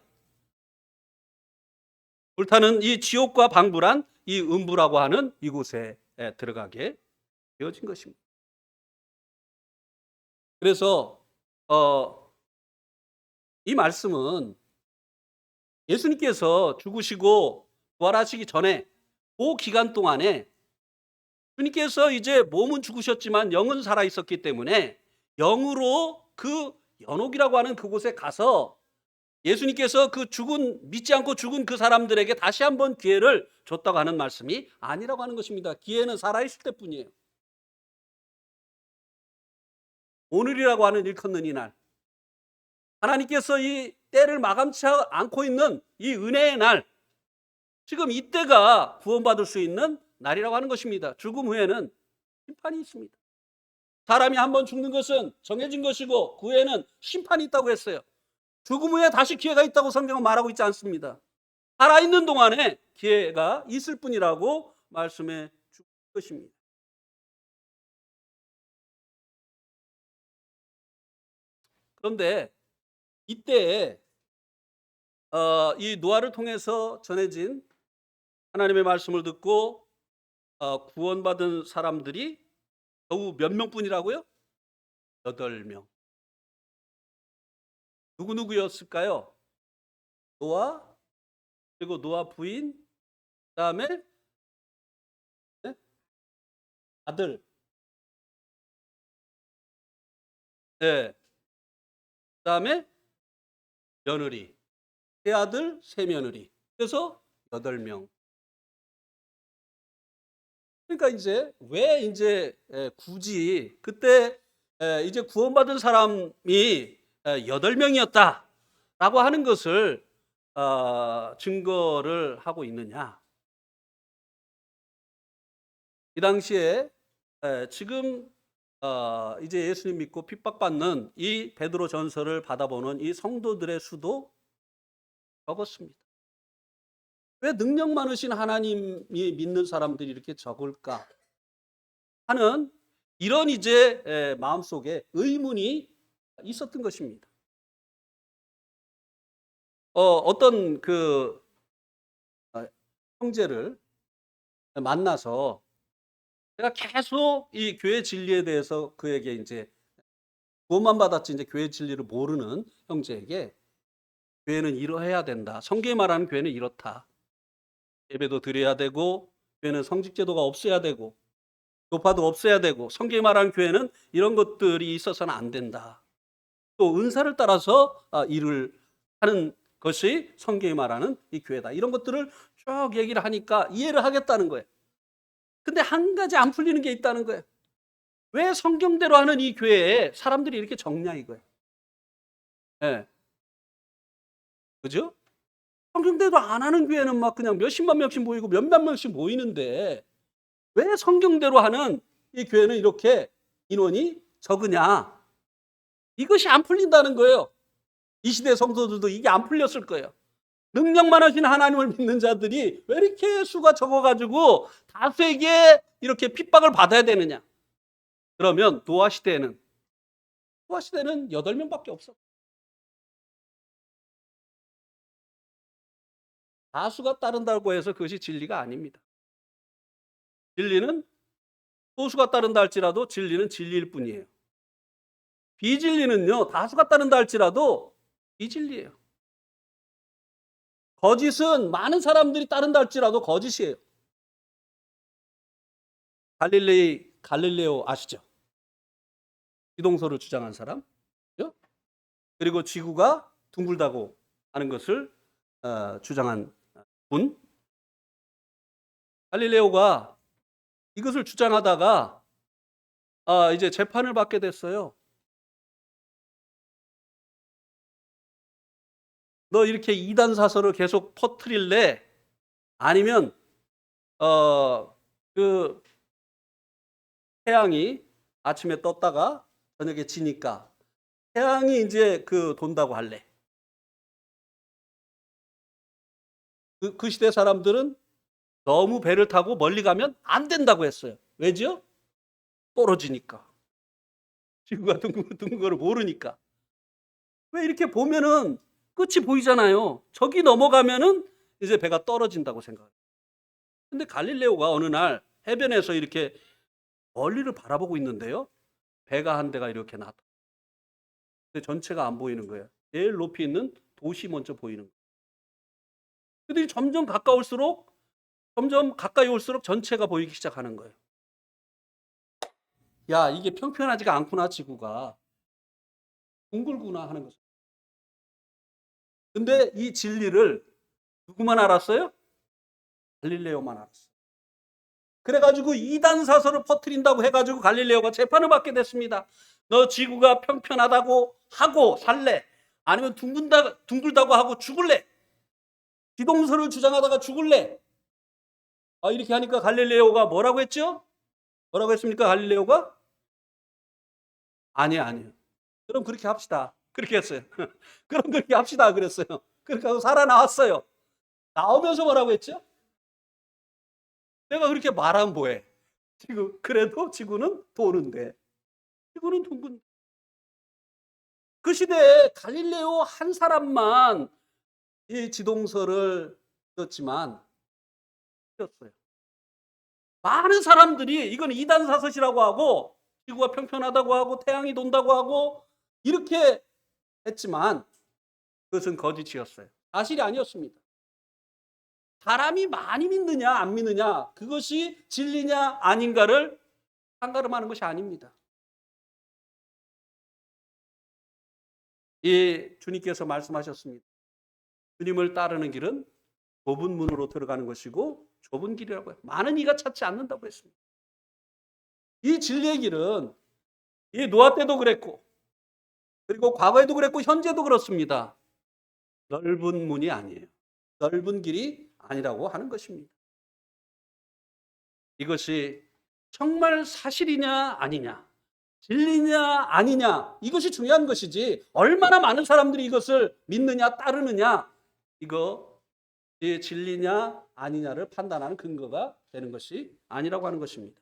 불타는 이 지옥과 방불한 이 음부라고 하는 이곳에 들어가게 되어진 것입니다. 그래서 이 말씀은 예수님께서 죽으시고 부활하시기 전에 그 기간 동안에 주님께서 이제 몸은 죽으셨지만 영은 살아 있었기 때문에 영으로 그 연옥이라고 하는 그곳에 가서 예수님께서 그 믿지 않고 죽은 그 사람들에게 다시 한번 기회를 줬다고 하는 말씀이 아니라고 하는 것입니다. 기회는 살아있을 때뿐이에요. 오늘이라고 하는 일컫는 이날, 하나님께서 이 때를 마감치 않고 있는 이 은혜의 날, 지금 이때가 구원받을 수 있는 날이라고 하는 것입니다. 죽음 후에는 심판이 있습니다. 사람이 한번 죽는 것은 정해진 것이고 그 후에는 심판이 있다고 했어요. 죽음 후에 다시 기회가 있다고 성경은 말하고 있지 않습니다. 살아있는 동안에 기회가 있을 뿐이라고 말씀해 주는 것입니다. 그런데 이때 이 노아를 통해서 전해진 하나님의 말씀을 듣고 구원받은 사람들이 겨우 몇 명뿐이라고요? 8명. 누구였을까요? 노아, 그리고 노아 부인, 그다음에 네? 아들, 네. 그다음에 며느리, 세 아들, 세 며느리. 그래서 8명. 그러니까 이제 왜 이제 굳이 그때 이제 구원받은 사람이 8명이었다라고 하는 것을 증거를 하고 있느냐? 이 당시에 지금 이제 예수님 믿고 핍박받는 이 베드로 전서를 받아보는 이 성도들의 수도 적었습니다. 왜 능력 많으신 하나님이 믿는 사람들이 이렇게 적을까 하는 이런 이제 마음속에 의문이 있었던 것입니다. 어떤 그 형제를 만나서 제가 계속 이 교회 진리에 대해서 그에게 이제 구원만 받았지 이제 교회 진리를 모르는 형제에게 교회는 이러해야 된다. 성경이 말하는 교회는 이렇다. 예배도 드려야 되고 교회는 성직제도가 없어야 되고 교파도 없어야 되고 성경이 말하는 교회는 이런 것들이 있어서는 안 된다. 또 은사를 따라서 일을 하는 것이 성경이 말하는 이 교회다. 이런 것들을 쭉 얘기를 하니까 이해를 하겠다는 거예요. 근데 한 가지 안 풀리는 게 있다는 거예요. 왜 성경대로 하는 이 교회에 사람들이 이렇게 적냐 이거예요. 예. 그죠? 성경대로 안 하는 교회는 막 그냥 몇십만 명씩 모이고 몇만 명씩 모이는데 왜 성경대로 하는 이 교회는 이렇게 인원이 적으냐? 이것이 안 풀린다는 거예요. 이 시대 성도들도 이게 안 풀렸을 거예요. 능력만 하신 하나님을 믿는 자들이 왜 이렇게 수가 적어가지고 다수에게 이렇게 핍박을 받아야 되느냐? 그러면 노아 시대에는 8명밖에 없어. 다수가 따른다고 해서 그것이 진리가 아닙니다. 진리는 소수가 따른다 할지라도 진리는 진리일 뿐이에요. 비진리는요, 다수가 따른다 할지라도 비진리예요. 거짓은 많은 사람들이 따른다 할지라도 거짓이에요. 갈릴레오 아시죠? 기동설을 주장한 사람. 그리고 지구가 둥글다고 하는 것을 주장한 분. 갈릴레오가 이것을 주장하다가 이제 재판을 받게 됐어요. 너 이렇게 이단 사설을 계속 퍼뜨릴래? 아니면 그 태양이 아침에 떴다가 저녁에 지니까 태양이 이제 돈다고 할래? 그 시대 사람들은 너무 배를 타고 멀리 가면 안 된다고 했어요. 왜죠? 떨어지니까. 지구가 둥근 거를 모르니까. 왜 이렇게 보면은 끝이 보이잖아요. 저기 넘어가면은 이제 배가 떨어진다고 생각해요. 근데 갈릴레오가 어느 날 해변에서 이렇게 멀리를 바라보고 있는데요. 배가 한 대가 이렇게 나타. 근데 전체가 안 보이는 거예요. 제일 높이 있는 도시 먼저 보이는 거예요. 근데 점점 가까이 올수록 전체가 보이기 시작하는 거예요. 야, 이게 평평하지가 않구나, 지구가. 둥글구나 하는 거죠. 근데 이 진리를 누구만 알았어요? 갈릴레오만 알았어요. 그래가지고 이단 사설을 퍼뜨린다고 해가지고 갈릴레오가 재판을 받게 됐습니다. 너 지구가 평평하다고 하고 살래? 아니면 둥글다고 하고 죽을래? 기동설을 주장하다가 죽을래? 이렇게 하니까 갈릴레오가 뭐라고 했죠? 뭐라고 했습니까? 갈릴레오가? 아니에요. 그럼 그렇게 합시다. 그렇게 했어요. 그럼 그렇게 합시다. 그랬어요. 그렇게 하고 살아나왔어요. 나오면서 뭐라고 했죠? 내가 그렇게 말하면 뭐해? 그래도 지구는 도는데. 지구는 둥근. 그 시대에 갈릴레오 한 사람만 이 지동설을 썼지만, 썼어요. 많은 사람들이 이건 이단 사설이라고 하고, 지구가 평평하다고 하고, 태양이 돈다고 하고, 이렇게 했지만, 그것은 거짓이었어요. 사실이 아니었습니다. 사람이 많이 믿느냐, 안 믿느냐, 그것이 진리냐, 아닌가를 판가름하는 것이 아닙니다. 주님께서 말씀하셨습니다. 주님을 따르는 길은 좁은 문으로 들어가는 것이고 좁은 길이라고 해요. 많은 이가 찾지 않는다고 했습니다. 이 진리의 길은 이 노아 때도 그랬고 그리고 과거에도 그랬고 현재도 그렇습니다. 넓은 문이 아니에요. 넓은 길이 아니라고 하는 것입니다. 이것이 정말 사실이냐 아니냐, 진리냐 아니냐, 이것이 중요한 것이지 얼마나 많은 사람들이 이것을 믿느냐 따르느냐, 이거 진리냐 아니냐를 판단하는 근거가 되는 것이 아니라고 하는 것입니다.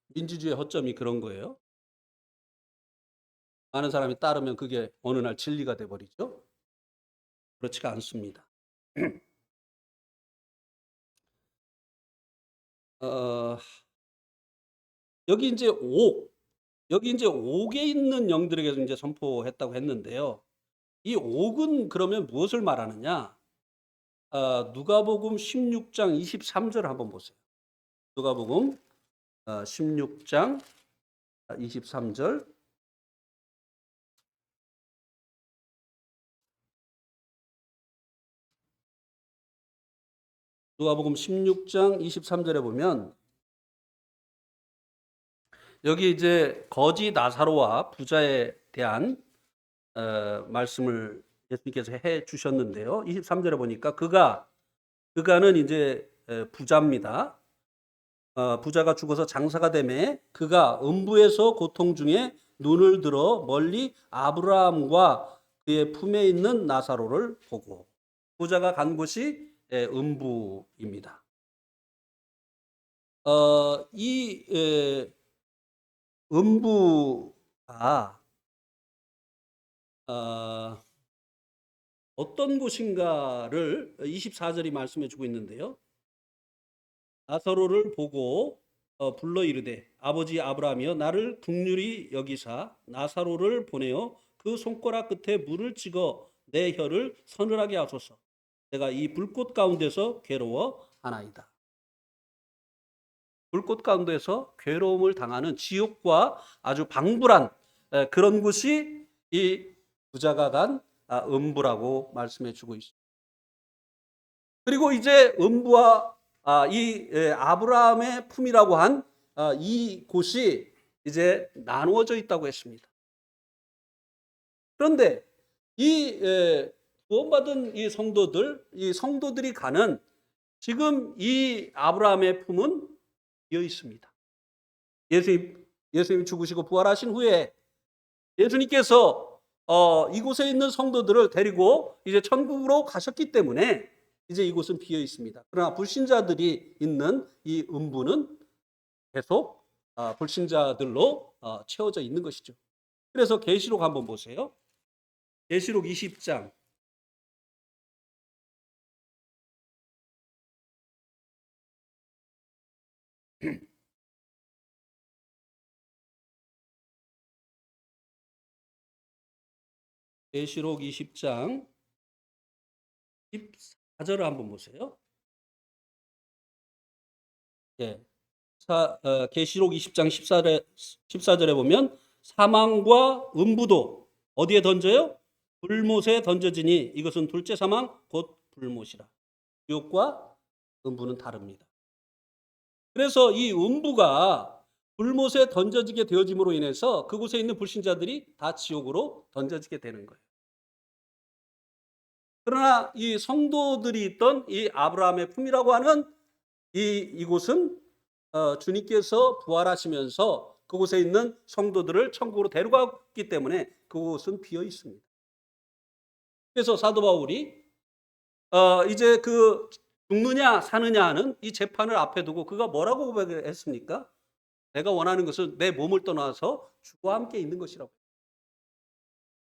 민주주의의 허점이 그런 거예요. 많은 사람이 따르면 그게 어느 날 진리가 돼버리죠. 그렇지가 않습니다. 여기 이제 옥에 있는 영들에게 이제 선포했다고 했는데요. 이 옥은 그러면 무엇을 말하느냐? 누가복음 16장 23절 한번 보세요. 누가복음 16장 23절. 누가복음 16장 23절에 보면 여기 이제 거지 나사로와 부자에 대한 말씀을 예수님께서 해 주셨는데요. 23절에 보니까 그가는 이제 부자입니다. 부자가 죽어서 장사가 되매 그가 음부에서 고통 중에 눈을 들어 멀리 아브라함과 그의 품에 있는 나사로를 보고, 부자가 간 곳이 음부입니다. 이 음부가 어떤 곳인가를 24절이 말씀해 주고 있는데요. 나사로를 보고 불러 이르되 아버지 아브라함이여 나를 긍휼히 여기사 나사로를 보내어 그 손가락 끝에 물을 찍어 내 혀를 서늘하게 하소서. 내가 이 불꽃 가운데서 괴로워하나이다. 불꽃 가운데서 괴로움을 당하는 지옥과 아주 방불한 그런 곳이 이 부자가 간 음부라고 말씀해 주고 있습니다. 그리고 이제 음부와 이 아브라함의 품이라고 한 이 곳이 이제 나누어져 있다고 했습니다. 그런데 이 구원받은 이 성도들이 가는 지금 이 아브라함의 품은 비어 있습니다. 예수님 죽으시고 부활하신 후에 예수님께서 이곳에 있는 성도들을 데리고 이제 천국으로 가셨기 때문에 이제 이곳은 비어 있습니다. 그러나 불신자들이 있는 이 음부는 계속 불신자들로 채워져 있는 것이죠. 그래서 계시록 한번 보세요. 계시록 20장 계시록 20장 14절을 한번 보세요. 예. 계시록 20장 14절에 보면 사망과 음부도 어디에 던져요? 불못에 던져지니 이것은 둘째 사망 곧 불못이라. 유혹과 음부는 다릅니다. 그래서 이 음부가 불못에 던져지게 되어짐으로 인해서 그곳에 있는 불신자들이 다 지옥으로 던져지게 되는 거예요. 그러나 이 성도들이 있던 이 아브라함의 품이라고 하는 이곳은 주님께서 부활하시면서 그곳에 있는 성도들을 천국으로 데려갔기 때문에 그곳은 비어 있습니다. 그래서 사도 바울이 이제 그 죽느냐 사느냐 하는 이 재판을 앞에 두고 그가 뭐라고 고백을 했습니까? 내가 원하는 것은 내 몸을 떠나서 주와 함께 있는 것이라고.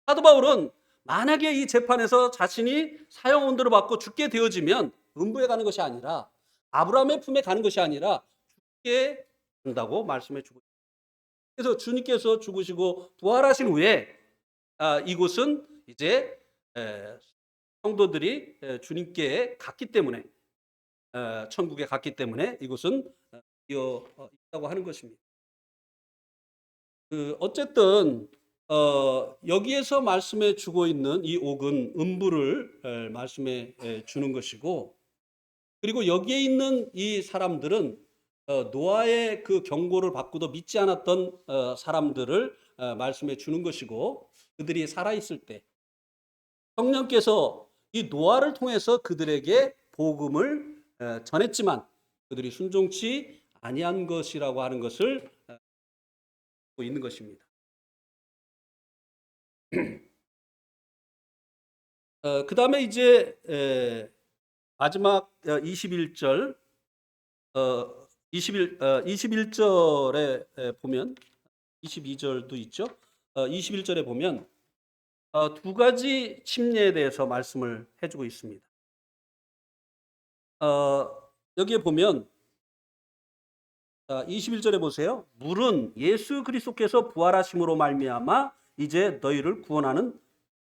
사도 바울은 만약에 이 재판에서 자신이 사형 온도를 받고 죽게 되어지면 음부에 가는 것이 아니라 아브라함의 품에 가는 것이 아니라 죽게 된다고 말씀해 주고 있습니다. 그래서 주님께서 죽으시고 부활하신 후에 이곳은 이제 성도들이 주님께 갔기 때문에 천국에 갔기 때문에 이곳은 비어 있다고 하는 것입니다. 어쨌든 여기에서 말씀해 주고 있는 이 옥은 음부를 말씀해 주는 것이고, 그리고 여기에 있는 이 사람들은 노아의 그 경고를 받고도 믿지 않았던 사람들을 말씀해 주는 것이고, 그들이 살아 있을 때 성령께서 이 노아를 통해서 그들에게 복음을 전했지만 그들이 순종치 아니한 것이라고 하는 것을 보고 있는 것입니다. 그 다음에 이제 마지막 21절, 21절에 보면 22절도 있죠. 21절에 보면 두 가지 침례에 대해서 말씀을 해주고 있습니다. 여기에 보면 21절에 보세요. 물은 예수 그리스도께서 부활하심으로 말미암아 이제 너희를 구원하는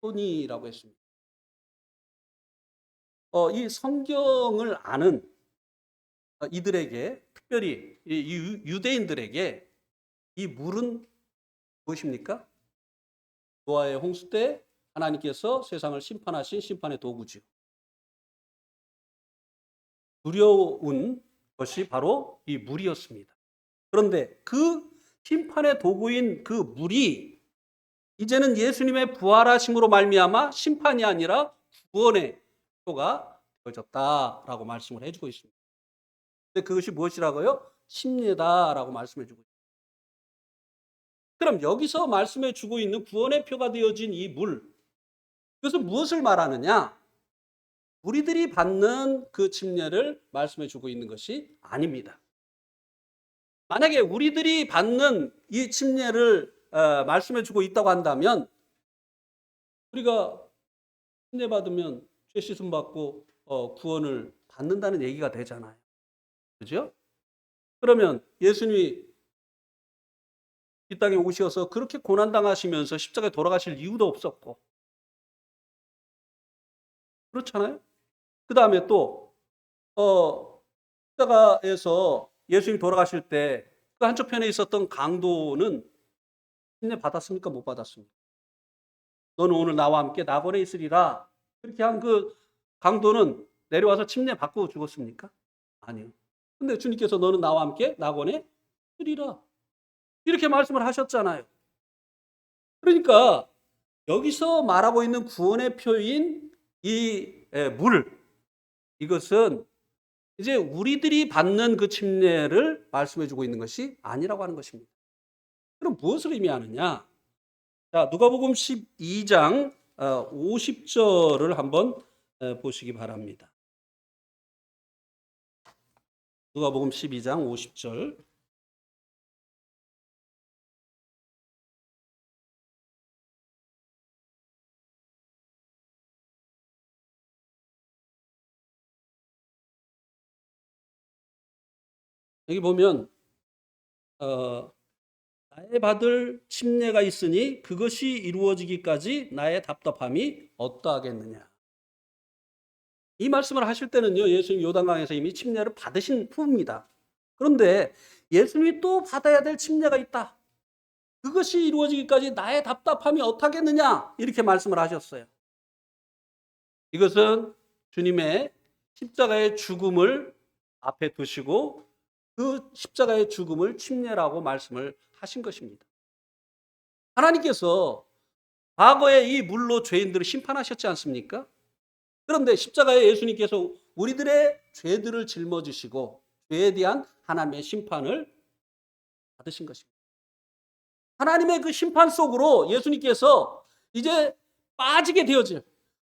손이라고 했습니다. 이 성경을 아는 이들에게, 특별히 이 유대인들에게 이 물은 무엇입니까? 노아의 홍수 때 하나님께서 세상을 심판하신 심판의 도구죠. 두려운 것이 바로 이 물이었습니다. 그런데 그 심판의 도구인 그 물이 이제는 예수님의 부활하심으로 말미암아 심판이 아니라 구원의 표가 되어졌다라고 말씀을 해주고 있습니다. 근데 그것이 무엇이라고요? 심례다라고 말씀해 주고 있습니다. 그럼 여기서 말씀해 주고 있는 구원의 표가 되어진 이 물, 그것은 무엇을 말하느냐? 우리들이 받는 그 침례를 말씀해 주고 있는 것이 아닙니다. 만약에 우리들이 받는 이 침례를 말씀해 주고 있다고 한다면 우리가 침례 받으면 죄 씻음 받고 구원을 받는다는 얘기가 되잖아요. 그죠? 그러면 예수님이 이 땅에 오셔서 그렇게 고난당하시면서 십자가에 돌아가실 이유도 없었고, 그렇잖아요? 그 다음에 또 십자가에서 예수님이 돌아가실 때 그 한쪽편에 있었던 강도는 침례 받았습니까? 못 받았습니까? 너는 오늘 나와 함께 낙원에 있으리라. 그렇게 한 그 강도는 내려와서 침례 받고 죽었습니까? 아니요. 근데 주님께서 너는 나와 함께 낙원에 있으리라. 이렇게 말씀을 하셨잖아요. 그러니까 여기서 말하고 있는 구원의 표인 이 물, 이것은 이제 우리들이 받는 그 침례를 말씀해 주고 있는 것이 아니라고 하는 것입니다. 그럼 무엇을 의미하느냐? 자, 누가복음 12장 50절을 한번 보시기 바랍니다. 누가복음 12장 50절. 여기 보면 나의 받을 침례가 있으니 그것이 이루어지기까지 나의 답답함이 어떠하겠느냐. 이 말씀을 하실 때는요, 예수님 요단강에서 이미 침례를 받으신 후입니다. 그런데 예수님이 또 받아야 될 침례가 있다. 그것이 이루어지기까지 나의 답답함이 어떠하겠느냐. 이렇게 말씀을 하셨어요. 이것은 주님의 십자가의 죽음을 앞에 두시고 그 십자가의 죽음을 침례라고 말씀을 하신 것입니다. 하나님께서 과거에 이 물로 죄인들을 심판하셨지 않습니까? 그런데 십자가에 예수님께서 우리들의 죄들을 짊어지시고 죄에 대한 하나님의 심판을 받으신 것입니다. 하나님의 그 심판 속으로 예수님께서 이제 빠지게 되어질,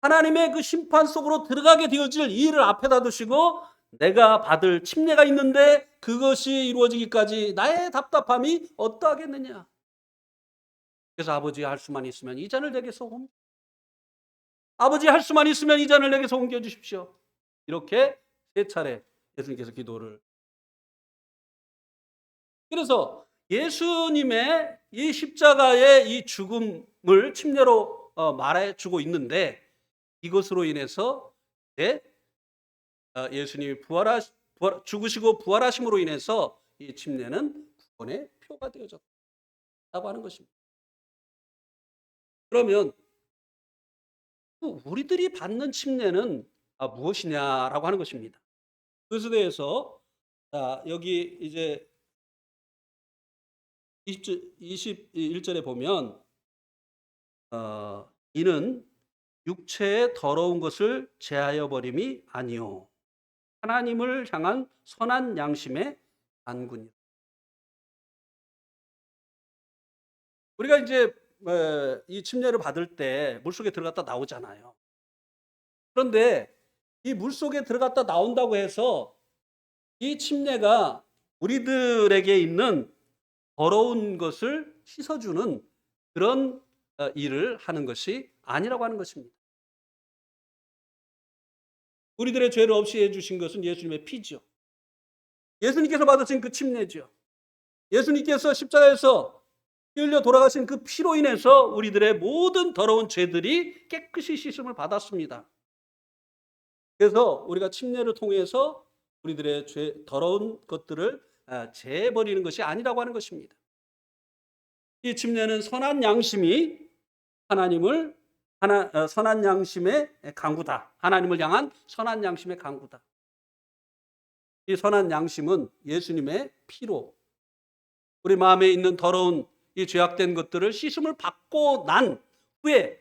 하나님의 그 심판 속으로 들어가게 되어질 이 일을 앞에다 두시고 내가 받을 침례가 있는데 그것이 이루어지기까지 나의 답답함이 어떠하겠느냐. 그래서 아버지 할 수만 있으면 이 잔을 내게서 아버지 할 수만 있으면 이 잔을 내게서 옮겨주십시오. 이렇게 세 차례 예수님께서 기도를. 그래서 예수님의 이 십자가의 이 죽음을 침례로 말해주고 있는데 이것으로 인해서 예수님이 죽으시고 부활하심으로 인해서 이 침례는 구원의 표가 되어졌다고 하는 것입니다. 그러면 우리들이 받는 침례는 무엇이냐라고 하는 것입니다. 그것에 대해서 여기 이제 21절에 보면 이는 육체의 더러운 것을 제하여 버림이 아니요 하나님을 향한 선한 양심의 안군이다. 우리가 이제 이 침례를 받을 때 물속에 들어갔다 나오잖아요. 그런데 이 물속에 들어갔다 나온다고 해서 이 침례가 우리들에게 있는 더러운 것을 씻어주는 그런 일을 하는 것이 아니라고 하는 것입니다. 우리들의 죄를 없이 해주신 것은 예수님의 피죠. 예수님께서 받으신 그 침례죠. 예수님께서 십자가에서 피 흘려 돌아가신 그 피로 인해서 우리들의 모든 더러운 죄들이 깨끗이 씻음을 받았습니다. 그래서 우리가 침례를 통해서 우리들의 더러운 것들을 제해버리는 것이 아니라고 하는 것입니다. 이 침례는 선한 양심이 선한 양심의 강구다. 하나님을 향한 선한 양심의 강구다. 이 선한 양심은 예수님의 피로 우리 마음에 있는 더러운 이 죄악된 것들을 씻음을 받고 난 후에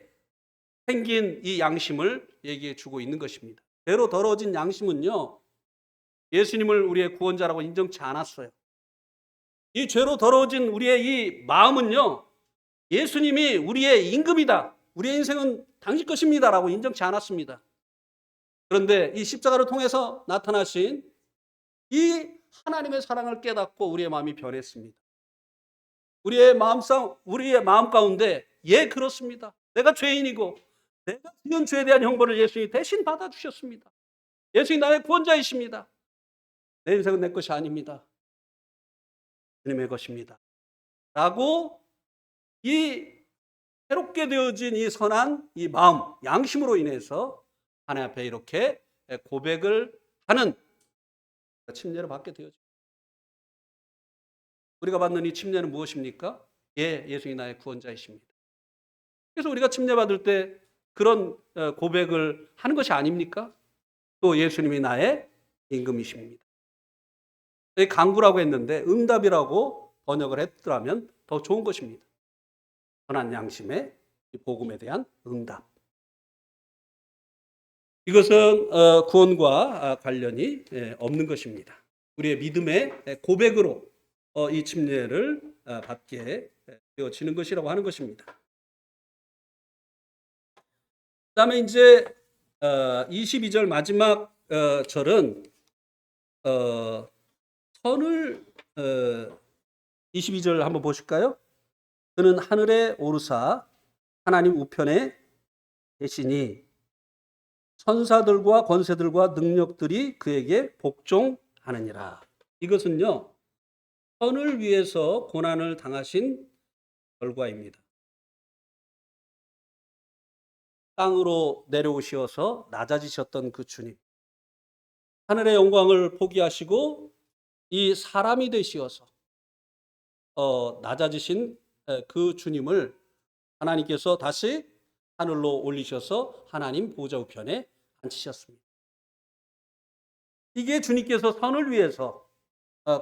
생긴 이 양심을 얘기해 주고 있는 것입니다. 죄로 더러워진 양심은요, 예수님을 우리의 구원자라고 인정치 않았어요. 이 죄로 더러워진 우리의 이 마음은요, 예수님이 우리의 임금이다. 우리의 인생은 당신 것입니다라고 인정치 않았습니다. 그런데 이 십자가를 통해서 나타나신 이 하나님의 사랑을 깨닫고 우리의 마음이 변했습니다. 우리의 마음 가운데 그렇습니다. 내가 죄인이고 내가 지은 죄에 대한 형벌을 예수님이 대신 받아주셨습니다. 예수님이 나의 구원자이십니다. 내 인생은 내 것이 아닙니다. 주님의 것입니다. 라고 이 새롭게 되어진 이 선한 이 마음, 양심으로 인해서 하나님 앞에 이렇게 고백을 하는 침례를 받게 되어집니다. 우리가 받는 이 침례는 무엇입니까? 예수님이 나의 구원자이십니다. 그래서 우리가 침례 받을 때 그런 고백을 하는 것이 아닙니까? 또 예수님이 나의 임금이십니다. 강구라고 했는데 응답이라고 번역을 했더라면 더 좋은 것입니다. 선한 양심의 복음에 대한 응답. 이것은 구원과 관련이 없는 것입니다. 우리의 믿음의 고백으로 이 침례를 받게 되어지는 것이라고 하는 것입니다. 그 다음에 이제 22절 마지막 절은 선을 22절 한번 보실까요? 그는 하늘에 오르사 하나님 우편에 계시니 선사들과 권세들과 능력들이 그에게 복종하느니라. 이것은요, 선을 위해서 고난을 당하신 결과입니다. 땅으로 내려오시어서 낮아지셨던 그 주님, 하늘의 영광을 포기하시고 이 사람이 되시어서 낮아지신 그 주님을 하나님께서 다시 하늘로 올리셔서 하나님 보좌 우편에 앉히셨습니다. 이게 주님께서 선을 위해서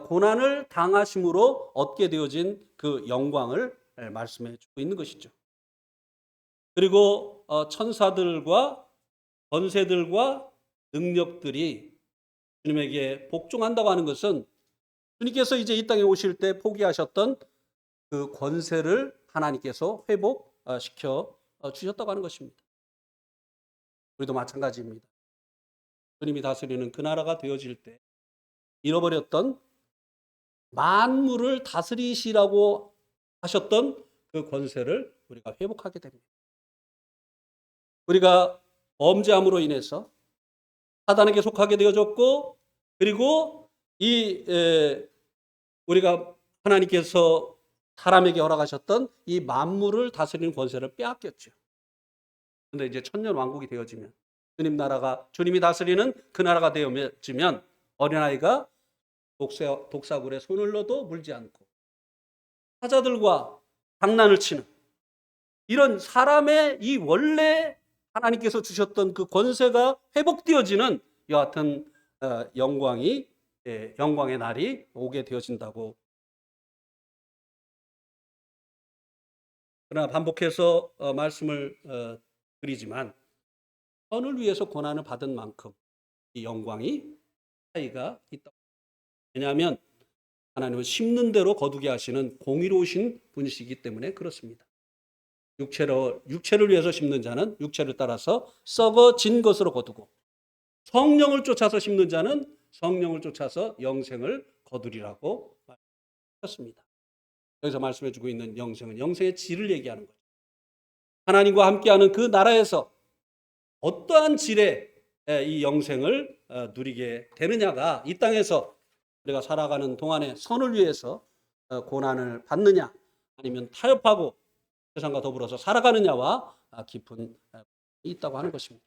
고난을 당하심으로 얻게 되어진 그 영광을 말씀해 주고 있는 것이죠. 그리고 천사들과 권세들과 능력들이 주님에게 복종한다고 하는 것은 주님께서 이제 이 땅에 오실 때 포기하셨던 그 권세를 하나님께서 회복시켜 주셨다고 하는 것입니다. 우리도 마찬가지입니다. 주님이 다스리는 그 나라가 되어질 때 잃어버렸던 만물을 다스리시라고 하셨던 그 권세를 우리가 회복하게 됩니다. 우리가 범죄함으로 인해서 사단에게 속하게 되어졌고, 그리고 우리가 하나님께서 사람에게 허락하셨던 이 만물을 다스리는 권세를 빼앗겼죠. 그런데 이제 천년 왕국이 되어지면, 주님이 다스리는 그 나라가 되어지면 어린아이가 독사굴에 손을 넣어도 물지 않고 사자들과 장난을 치는 이런 사람의 이 원래 하나님께서 주셨던 그 권세가 회복되어지는 여하튼 영광의 날이 오게 되어진다고. 그러나 반복해서 말씀을 드리지만 선을 위해서 고난을 받은 만큼 이 영광이 차이가 있다. 왜냐하면 하나님은 심는 대로 거두게 하시는 공의로우신 분이시기 때문에 그렇습니다. 육체를 위해서 심는 자는 육체를 따라서 썩어진 것으로 거두고, 성령을 쫓아서 심는 자는 성령을 쫓아서 영생을 거두리라고 말했습니다. 여기서 말씀해 주고 있는 영생은 영생의 질을 얘기하는 거죠. 하나님과 함께하는 그 나라에서 어떠한 질의 이 영생을 누리게 되느냐가 이 땅에서 우리가 살아가는 동안에 선을 위해서 고난을 받느냐, 아니면 타협하고 세상과 더불어서 살아가느냐와 깊은 있다고 하는 것입니다.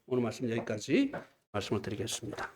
오늘 말씀 여기까지 말씀을 드리겠습니다.